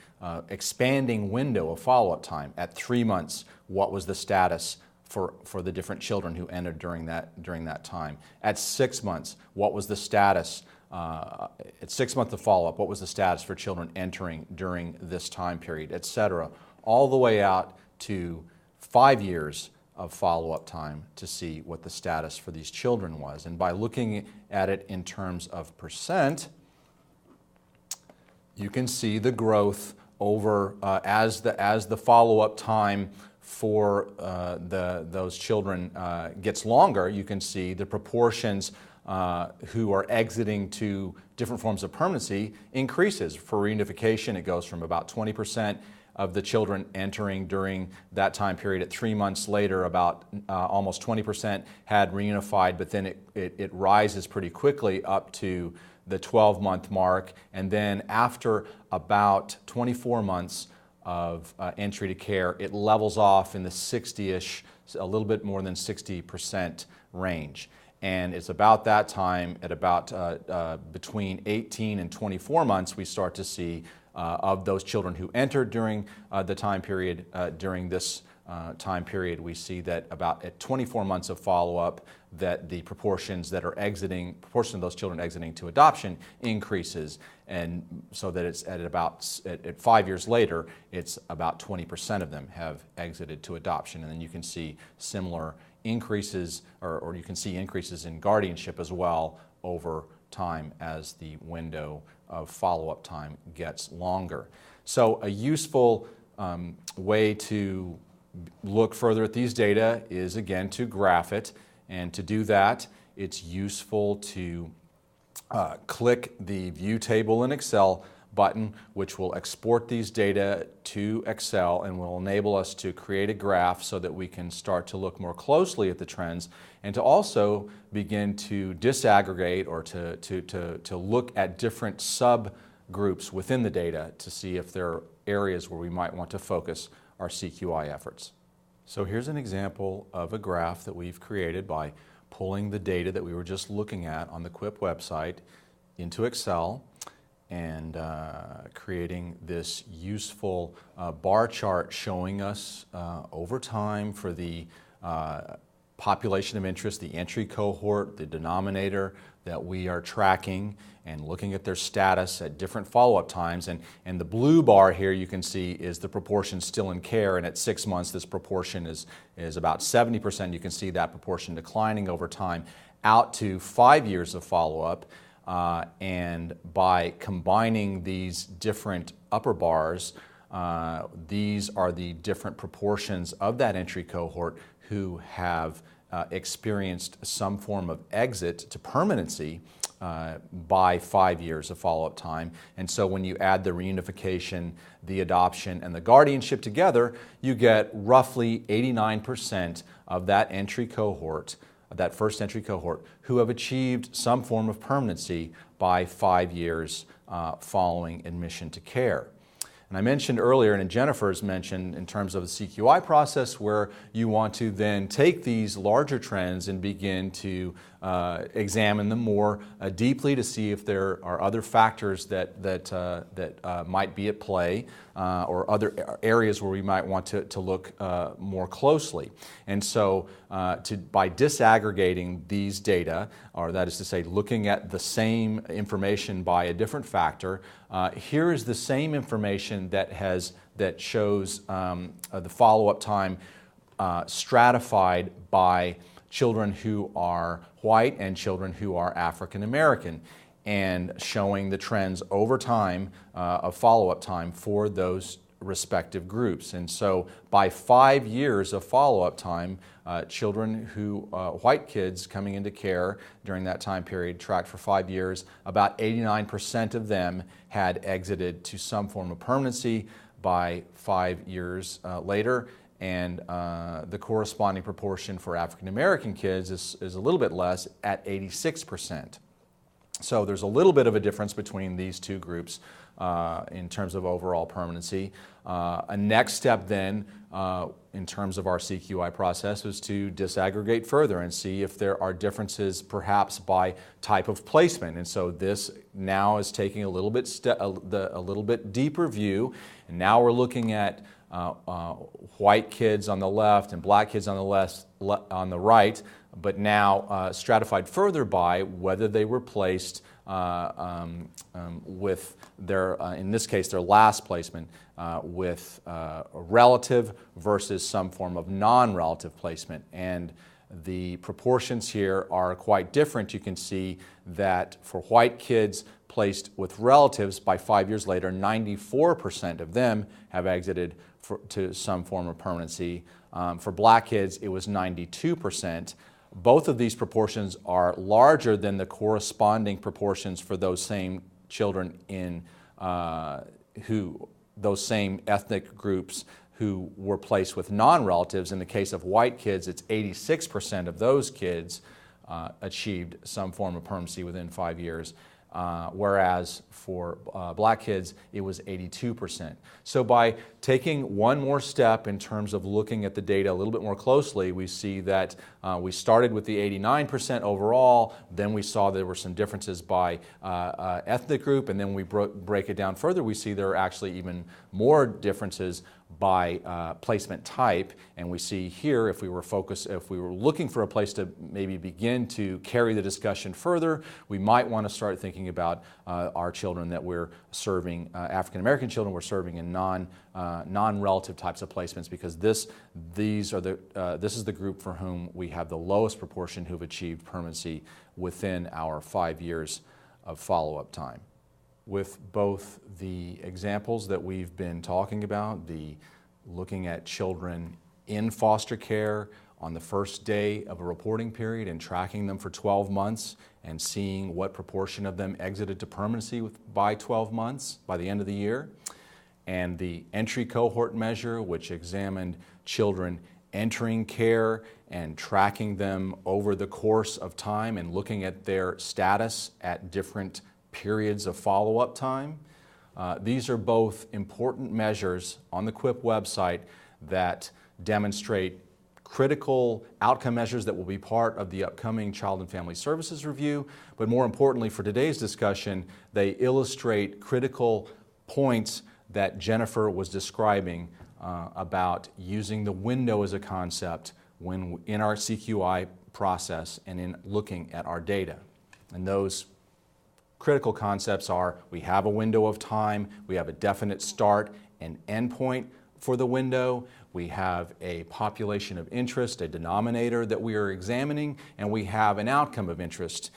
expanding window of follow-up time. At 3 months, what was the status for the different children who entered during that time? At 6 months, what was the status? At 6 months of follow-up, what was the status for children entering during this time period, etc., all the way out to 5 years of follow-up time to see what the status for these children was. And by looking at it in terms of percent, you can see the growth over as the follow-up time for those children gets longer. You can see the proportions who are exiting to different forms of permanency increases. For reunification, it goes from about 20% of the children entering during that time period. At 3 months later, about almost 20% had reunified, but then it rises pretty quickly up to the 12-month mark. And then after about 24 months of entry to care, it levels off in the 60-ish, a little bit more than 60% range. And it's about that time, at about between 18 and 24 months, we start to see of those children who entered during the time period, during this time period, we see that about at 24 months of follow-up, that the proportions that are exiting, proportion of those children exiting to adoption increases, and so that it's at 5 years later, it's about 20% of them have exited to adoption. And then you can see similar increases, or you can see increases in guardianship as well over time as the window of follow-up time gets longer. So a useful way to look further at these data is, again, to graph it. And to do that, it's useful to click the View Table in Excel button, which will export these data to Excel and will enable us to create a graph so that we can start to look more closely at the trends, and to also begin to disaggregate or to look at different subgroups within the data to see if there are areas where we might want to focus our CQI efforts. So here's an example of a graph that we've created by pulling the data that we were just looking at on the QUIP website into Excel and creating this useful bar chart showing us over time for the population of interest, the entry cohort, the denominator that we are tracking, and looking at their status at different follow-up times. And the blue bar here you can see is the proportion still in care, and at 6 months this proportion is about 70%. You can see that proportion declining over time out to 5 years of follow-up. And by combining these different upper bars, these are the different proportions of that entry cohort who have experienced some form of exit to permanency by 5 years of follow-up time. And so when you add the reunification, the adoption, and the guardianship together, you get roughly 89% of that entry cohort, that first entry cohort, who have achieved some form of permanency by 5 years following admission to care. And I mentioned earlier, and Jennifer's mentioned in terms of the CQI process, where you want to then take these larger trends and begin to examine them more deeply to see if there are other factors that might be at play or other areas where we might want to look more closely. And so by disaggregating these data, or that is to say looking at the same information by a different factor, here is the same information that shows the follow-up time stratified by children who are white and children who are African American, and showing the trends over time of follow-up time for those respective groups. And so by 5 years of follow-up time, children white kids coming into care during that time period, tracked for 5 years, about 89% of them had exited to some form of permanency by 5 years later. And the corresponding proportion for African American kids is a little bit less at 86%. So there's a little bit of a difference between these two groups in terms of overall permanency. A next step then in terms of our CQI process was to disaggregate further and see if there are differences perhaps by type of placement. And so this now is taking a little bit deeper view, and now we're looking at white kids on the left and black kids on the right, but now stratified further by whether they were placed with their, in this case, their last placement with a relative versus some form of non-relative placement. And the proportions here are quite different. You can see that for white kids placed with relatives by 5 years later, 94% of them have exited to some form of permanency. For black kids, it was 92%. Both of these proportions are larger than the corresponding proportions for those same children in those same ethnic groups who were placed with non-relatives. In the case of white kids, it's 86% of those kids achieved some form of permanency within 5 years. Whereas for black kids, it was 82%. So by taking one more step in terms of looking at the data a little bit more closely, we see that we started with the 89% overall, then we saw there were some differences by ethnic group, and then we break it down further, we see there are actually even more differences by placement type. And we see here, if we were looking for a place to maybe begin to carry the discussion further, we might want to start thinking about our children that we're serving, African American children we're serving in non-relative types of placements, because this is the group for whom we have the lowest proportion who've achieved permanency within our 5 years of follow-up time. With both the examples that we've been talking about, looking at children in foster care on the first day of a reporting period and tracking them for 12 months and seeing what proportion of them exited to permanency by 12 months, by the end of the year, and the entry cohort measure, which examined children entering care and tracking them over the course of time and looking at their status at different periods of follow-up time. These are both important measures on the QIP website that demonstrate critical outcome measures that will be part of the upcoming Child and Family Services Review, but more importantly for today's discussion, they illustrate critical points that Jennifer was describing about using the window as a concept when in our CQI process and in looking at our data. And those critical concepts are: we have a window of time, we have a definite start and end point for the window, we have a population of interest, a denominator that we are examining, and we have an outcome of interest.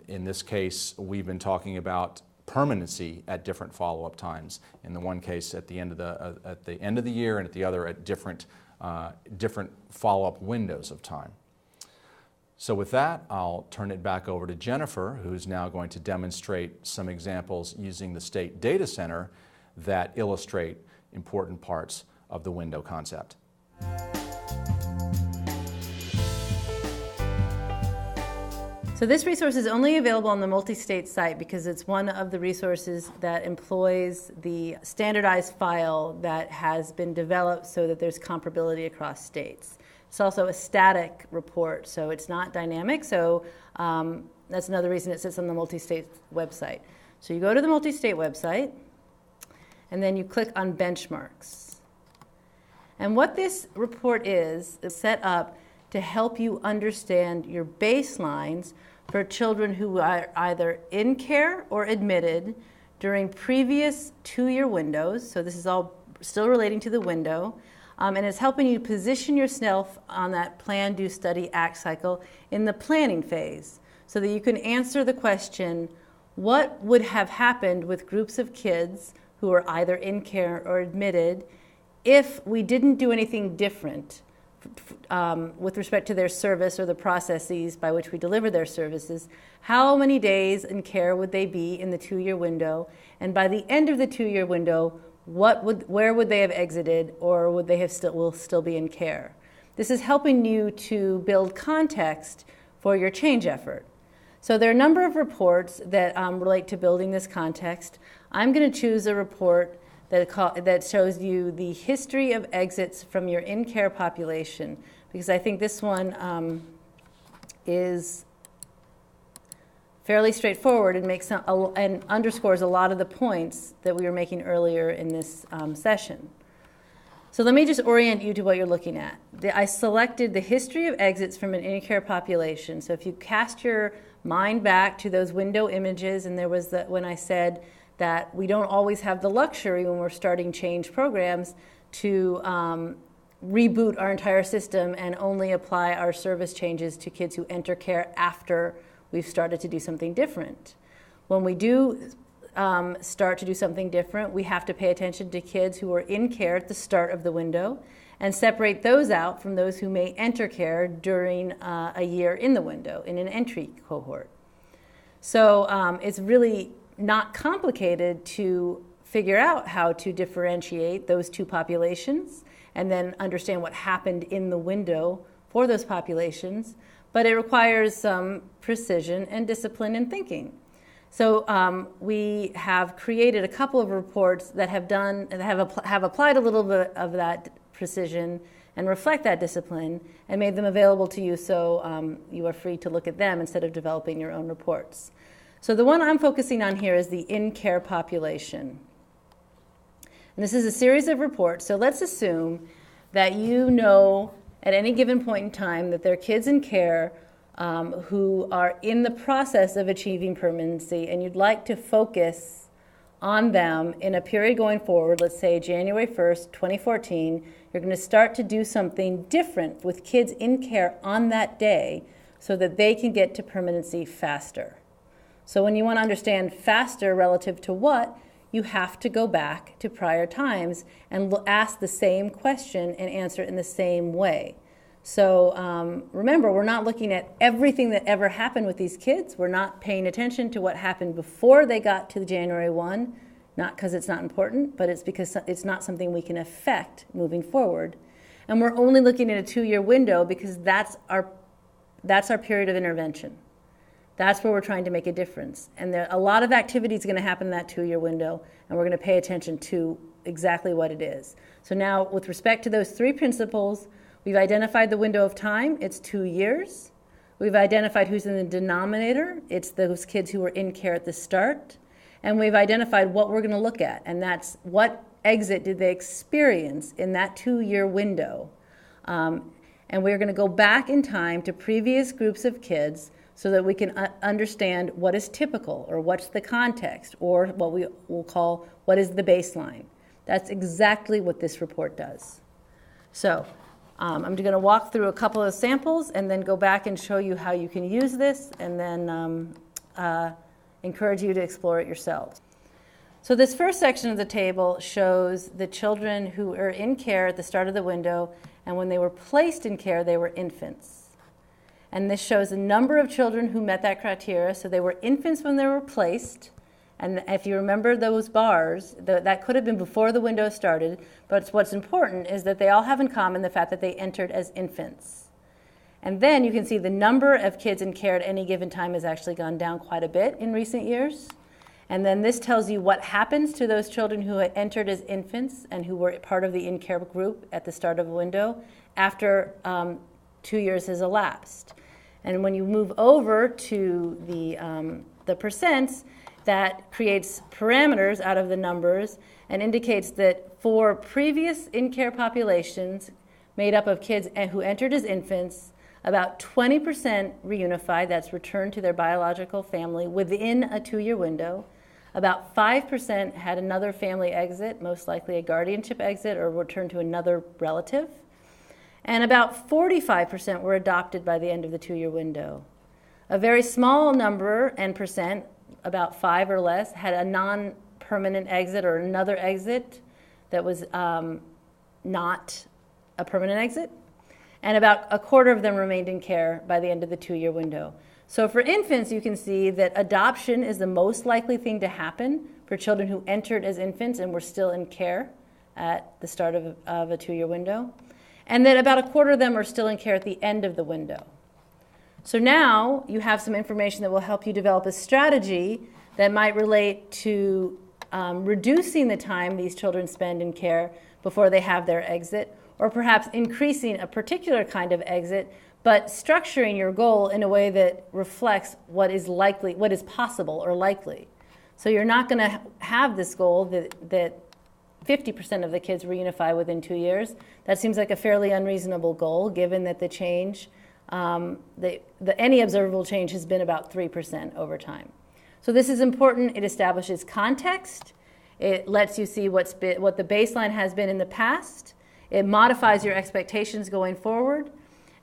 In this case, we've been talking about permanency at different follow-up times. In the one case at the end of the year, and at the other at different follow-up windows of time. So with that, I'll turn it back over to Jennifer, who's now going to demonstrate some examples using the State Data Center that illustrate important parts of the window concept. So this resource is only available on the multi-state site because it's one of the resources that employs the standardized file that has been developed so that there's comparability across states. It's also a static report, so it's not dynamic. So that's another reason it sits on the multi-state website. So you go to the multi-state website, and then you click on benchmarks. And what this report is set up to help you understand your baselines for children who are either in care or admitted during previous 2-year windows. So this is all still relating to the window. And it's helping you position yourself on that plan, do, study, act cycle in the planning phase so that you can answer the question, what would have happened with groups of kids who are either in care or admitted if we didn't do anything different with respect to their service or the processes by which we deliver their services? How many days in care would they be in the 2-year window? And by the end of the 2-year window, where would they have exited, or would they have will still be in care? This is helping you to build context for your change effort. So there are a number of reports that relate to building this context. I'm going to choose a report that shows you the history of exits from your in-care population, because I think this one is fairly straightforward and and underscores a lot of the points that we were making earlier in this session. So let me just orient you to what you're looking at. I selected the history of exits from an in-care population. So if you cast your mind back to those window images, and there was when I said that we don't always have the luxury when we're starting change programs to reboot our entire system and only apply our service changes to kids who enter care after we've started to do something different. When we do start to do something different, we have to pay attention to kids who are in care at the start of the window and separate those out from those who may enter care during a year in the window, in an entry cohort. So it's really not complicated to figure out how to differentiate those two populations and then understand what happened in the window for those populations, but it requires some precision and discipline in thinking. So we have created a couple of reports that have applied a little bit of that precision and reflect that discipline and made them available to you, so you are free to look at them instead of developing your own reports. So the one I'm focusing on here is the in-care population. And this is a series of reports. So let's assume that you know at any given point in time that there are kids in care who are in the process of achieving permanency, and you'd like to focus on them in a period going forward, let's say January 1st, 2014, you're going to start to do something different with kids in care on that day so that they can get to permanency faster. So when you want to understand faster relative to what, you have to go back to prior times and ask the same question and answer it in the same way. So remember, we're not looking at everything that ever happened with these kids. We're not paying attention to what happened before they got to the January 1, not because it's not important, but it's because it's not something we can affect moving forward. And we're only looking at a 2-year window because that's our period of intervention. That's where we're trying to make a difference. And a lot of activity is going to happen in that 2-year window, and we're going to pay attention to exactly what it is. So now, with respect to those 3 principles, we've identified the window of time. It's 2 years. We've identified who's in the denominator. It's those kids who were in care at the start. And we've identified what we're going to look at, and that's what exit did they experience in that 2-year window. And we're going to go back in time to previous groups of kids so that we can understand what is typical, or what's the context, or what we will call what is the baseline. That's exactly what this report does. So I'm going to walk through a couple of samples and then go back and show you how you can use this, and then encourage you to explore it yourselves. So this first section of the table shows the children who are in care at the start of the window, and when they were placed in care, they were infants. And this shows a number of children who met that criteria. So they were infants when they were placed. And if you remember those bars, that could have been before the window started. But what's important is that they all have in common the fact that they entered as infants. And then you can see the number of kids in care at any given time has actually gone down quite a bit in recent years. And then this tells you what happens to those children who had entered as infants and who were part of the in-care group at the start of a window, after 2 years has elapsed. And when you move over to the percents, that creates parameters out of the numbers and indicates that for previous in-care populations made up of kids who entered as infants, about 20% reunified, that's returned to their biological family within a 2-year window. About 5% had another family exit, most likely a guardianship exit or returned to another relative. And about 45% were adopted by the end of the 2-year window. A very small number and percent, about 5 or less, had a non-permanent exit or another exit that was not a permanent exit. And about a quarter of them remained in care by the end of the 2-year window. So for infants, you can see that adoption is the most likely thing to happen for children who entered as infants and were still in care at the start of a 2-year window. And that about a quarter of them are still in care at the end of the window. So now you have some information that will help you develop a strategy that might relate to reducing the time these children spend in care before they have their exit, or perhaps increasing a particular kind of exit, but structuring your goal in a way that reflects what is likely, what is possible or likely. So you're not going to have this goal that 50% of the kids reunify within 2 years. That seems like a fairly unreasonable goal, given that the change, any observable change has been about 3% over time. So this is important. It establishes context. It lets you see what the baseline has been in the past. It modifies your expectations going forward.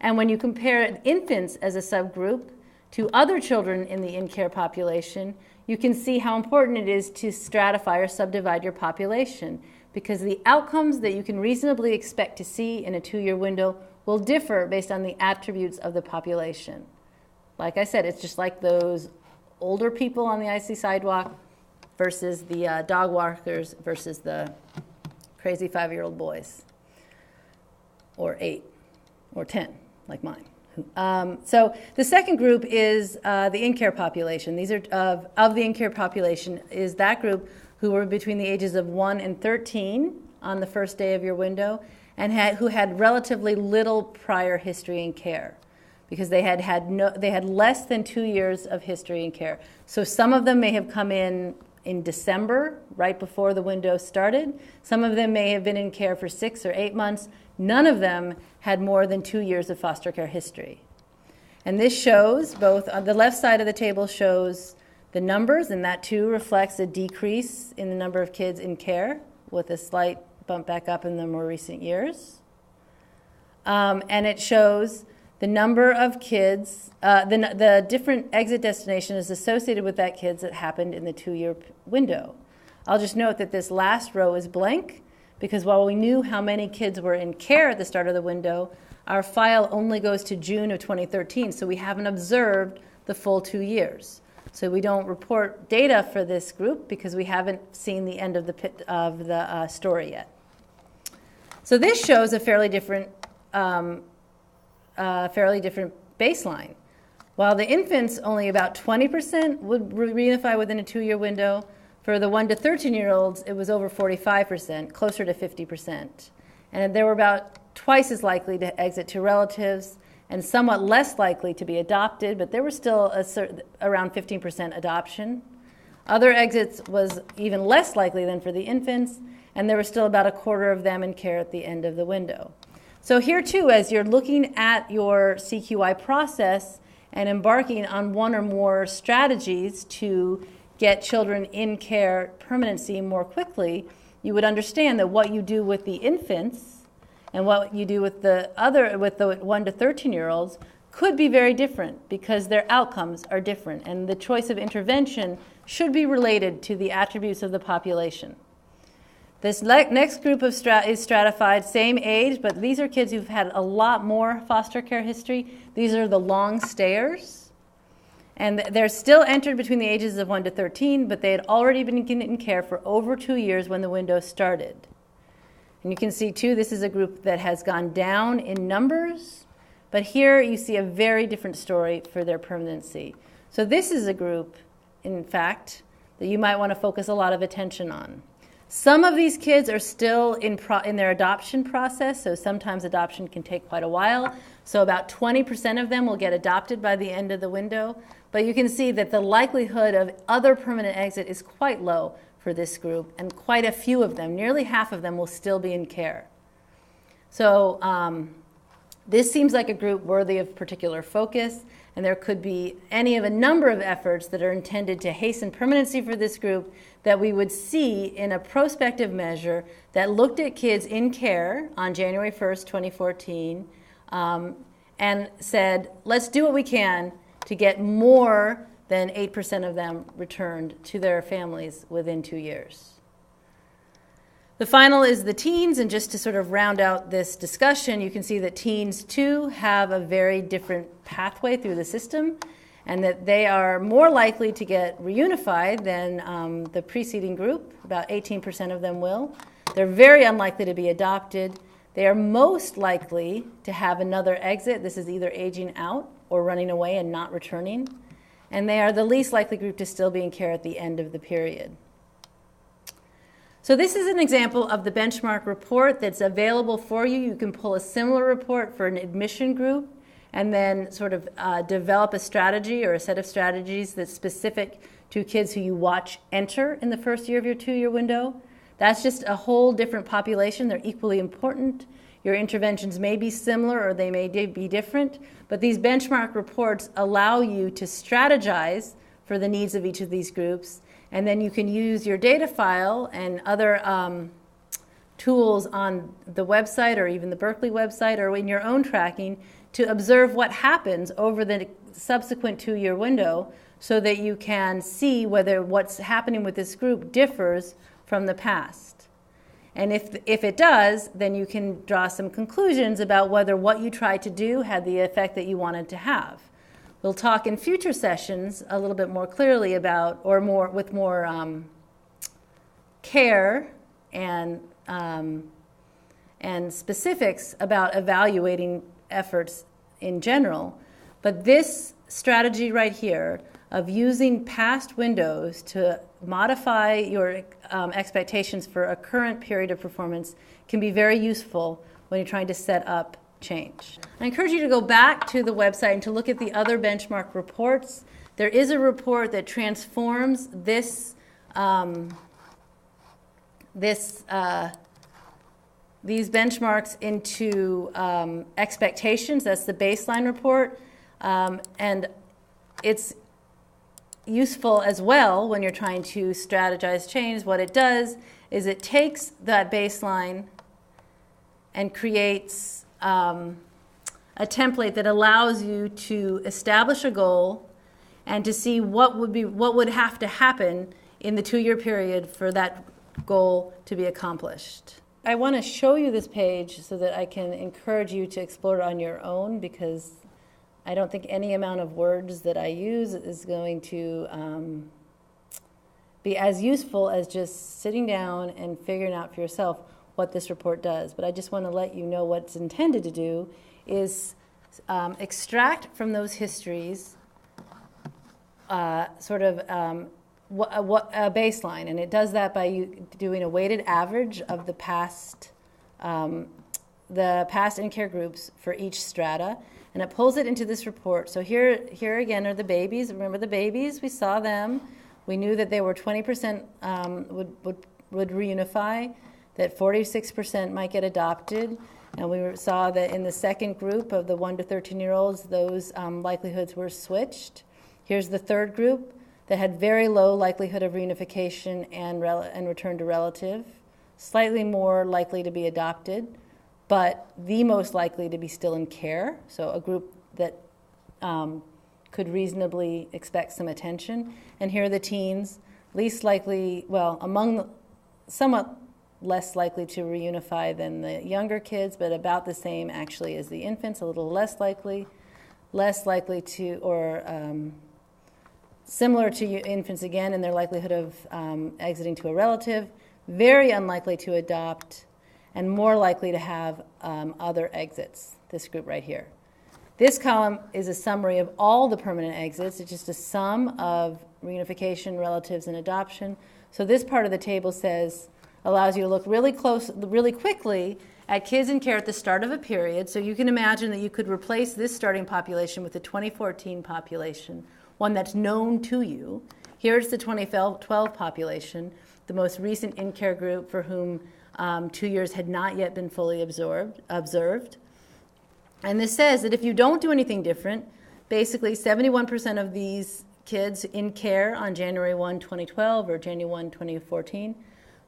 And when you compare infants as a subgroup to other children in the in-care population, you can see how important it is to stratify or subdivide your population, because the outcomes that you can reasonably expect to see in a 2-year window will differ based on the attributes of the population. Like I said, it's just like those older people on the icy sidewalk versus the dog walkers versus the crazy 5-year-old boys, or 8, or 10, like mine. So the second group is the in-care population. These are of the in-care population is that group who were between the ages of 1 and 13 on the first day of your window, and who had relatively little prior history in care, because they had less than 2 years of history in care. So some of them may have come in December, right before the window started. Some of them may have been in care for 6 or 8 months. None of them had more than 2 years of foster care history. And this shows both, on the left side of the table shows the numbers, and that too reflects a decrease in the number of kids in care, with a slight bump back up in the more recent years. And it shows the number of kids, the different exit destinations associated with that kids that happened in the 2-year window. I'll just note that this last row is blank, because while we knew how many kids were in care at the start of the window, our file only goes to June of 2013, so we haven't observed the full 2 years. So we don't report data for this group because we haven't seen the end of the story yet. So this shows a fairly different baseline. While the infants, only about 20% would reunify within a 2-year window, for the 1 to 13-year-olds, it was over 45%, closer to 50%. And they were about twice as likely to exit to relatives and somewhat less likely to be adopted, but there was still around 15% adoption. Other exits was even less likely than for the infants, and there was still about a quarter of them in care at the end of the window. So here too, as you're looking at your CQI process and embarking on one or more strategies to get children in care permanency more quickly, you would understand that what you do with the infants and what you do with the 1 to 13-year-olds could be very different, because their outcomes are different, and the choice of intervention should be related to the attributes of the population. This next group is stratified, same age, but these are kids who've had a lot more foster care history. These are the long stayers. And they're still entered between the ages of 1 to 13, but they had already been in care for over 2 years when the window started. And you can see, too, this is a group that has gone down in numbers, but here you see a very different story for their permanency. So this is a group, in fact, that you might want to focus a lot of attention on. Some of these kids are still in their adoption process, so sometimes adoption can take quite a while. So about 20% of them will get adopted by the end of the window. But you can see that the likelihood of other permanent exit is quite low for this group, and quite a few of them, nearly half of them, will still be in care. So this seems like a group worthy of particular focus, and there could be any of a number of efforts that are intended to hasten permanency for this group that we would see in a prospective measure that looked at kids in care on January 1st, 2014, and said, let's do what we can to get more than 8% of them returned to their families within 2 years. The final is the teens, and just to sort of round out this discussion, you can see that teens too have a very different pathway through the system, and that they are more likely to get reunified than the preceding group. About 18% of them will. They're very unlikely to be adopted. They are most likely to have another exit. This is either aging out or running away and not returning. And they are the least likely group to still be in care at the end of the period. So this is an example of the benchmark report that's available for you. You can pull a similar report for an admission group and then sort of develop a strategy or a set of strategies that's specific to kids who you watch enter in the first year of your 2-year window. That's just a whole different population. They're equally important. Your interventions may be similar or they may be different, but these benchmark reports allow you to strategize for the needs of each of these groups, and then you can use your data file and other tools on the website or even the Berkeley website or in your own tracking to observe what happens over the subsequent 2-year window so that you can see whether what's happening with this group differs from the past. And if it does, then you can draw some conclusions about whether what you tried to do had the effect that you wanted to have. We'll talk in future sessions a little bit more clearly about, or more with more care and specifics about evaluating efforts in general. But this strategy right here of using past windows to modify your expectations for a current period of performance can be very useful when you're trying to set up change. I encourage you to go back to the website and to look at the other benchmark reports. There is a report that transforms these benchmarks into expectations. That's the baseline report. And it's useful as well when you're trying to strategize change. What it does is it takes that baseline and creates a template that allows you to establish a goal and to see what would have to happen in the 2-year period for that goal to be accomplished. I want to show you this page so that I can encourage you to explore it on your own, because I don't think any amount of words that I use is going to be as useful as just sitting down and figuring out for yourself what this report does. But I just want to let you know what's intended to do is extract from those histories sort of a baseline. And it does that by doing a weighted average of the past in-care groups for each strata. And it pulls it into this report. So here again are the babies. Remember the babies? We saw them. We knew that they were 20% would reunify, that 46% might get adopted. And we saw that in the second group of the 1 to 13-year-olds, those likelihoods were switched. Here's the third group that had very low likelihood of reunification and return to relative, slightly more likely to be adopted, but the most likely to be still in care, so a group that could reasonably expect some attention. And here are the teens, least likely, somewhat less likely to reunify than the younger kids, but about the same actually as the infants, a little less likely to, or similar to infants again in their likelihood of exiting to a relative, very unlikely to adopt, and more likely to have other exits, this group right here. This column is a summary of all the permanent exits. It's just a sum of reunification, relatives, and adoption. So this part of the table says allows you to look really quickly at kids in care at the start of a period. So you can imagine that you could replace this starting population with the 2014 population, one that's known to you. Here's the 2012 population, the most recent in-care group for whom 2 years had not yet been fully observed. And this says that if you don't do anything different, basically 71% of these kids in care on January 1, 2012 or January 1, 2014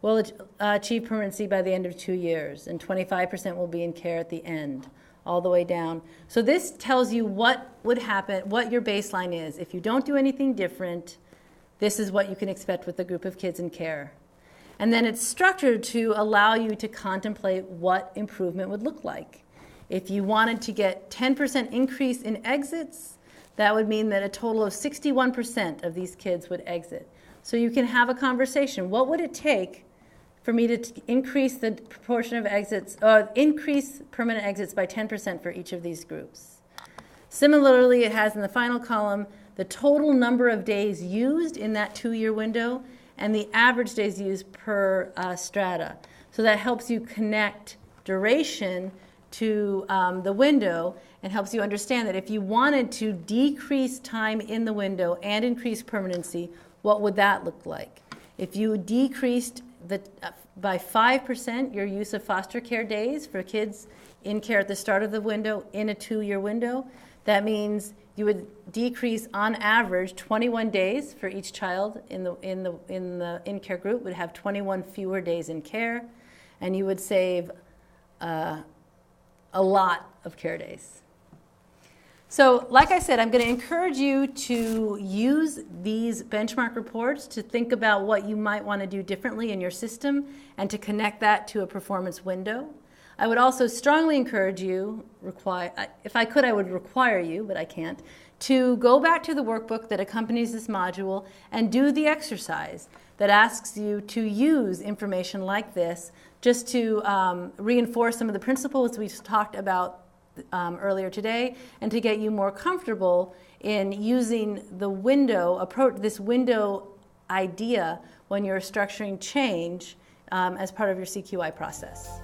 will achieve permanency by the end of 2 years, and 25% will be in care at the end, all the way down. So this tells you what would happen, what your baseline is. If you don't do anything different, this is what you can expect with a group of kids in care. And then it's structured to allow you to contemplate what improvement would look like. If you wanted to get 10% increase in exits, that would mean that a total of 61% of these kids would exit. So you can have a conversation. What would it take for me to increase the proportion of exits, increase permanent exits by 10% for each of these groups? Similarly, it has in the final column the total number of days used in that 2-year window and the average days used per strata. So that helps you connect duration to the window and helps you understand that if you wanted to decrease time in the window and increase permanency, what would that look like? If you decreased by 5% your use of foster care days for kids in care at the start of the window in a 2-year window, that means you would decrease on average 21 days for each child in the in-care group, would have 21 fewer days in care, and you would save a lot of care days. So like I said, I'm going to encourage you to use these benchmark reports to think about what you might want to do differently in your system and to connect that to a performance window. I would also strongly encourage you, if I could, I would require you, but I can't, to go back to the workbook that accompanies this module and do the exercise that asks you to use information like this just to reinforce some of the principles we've talked about earlier today, and to get you more comfortable in using the window approach, this window idea when you're structuring change as part of your CQI process.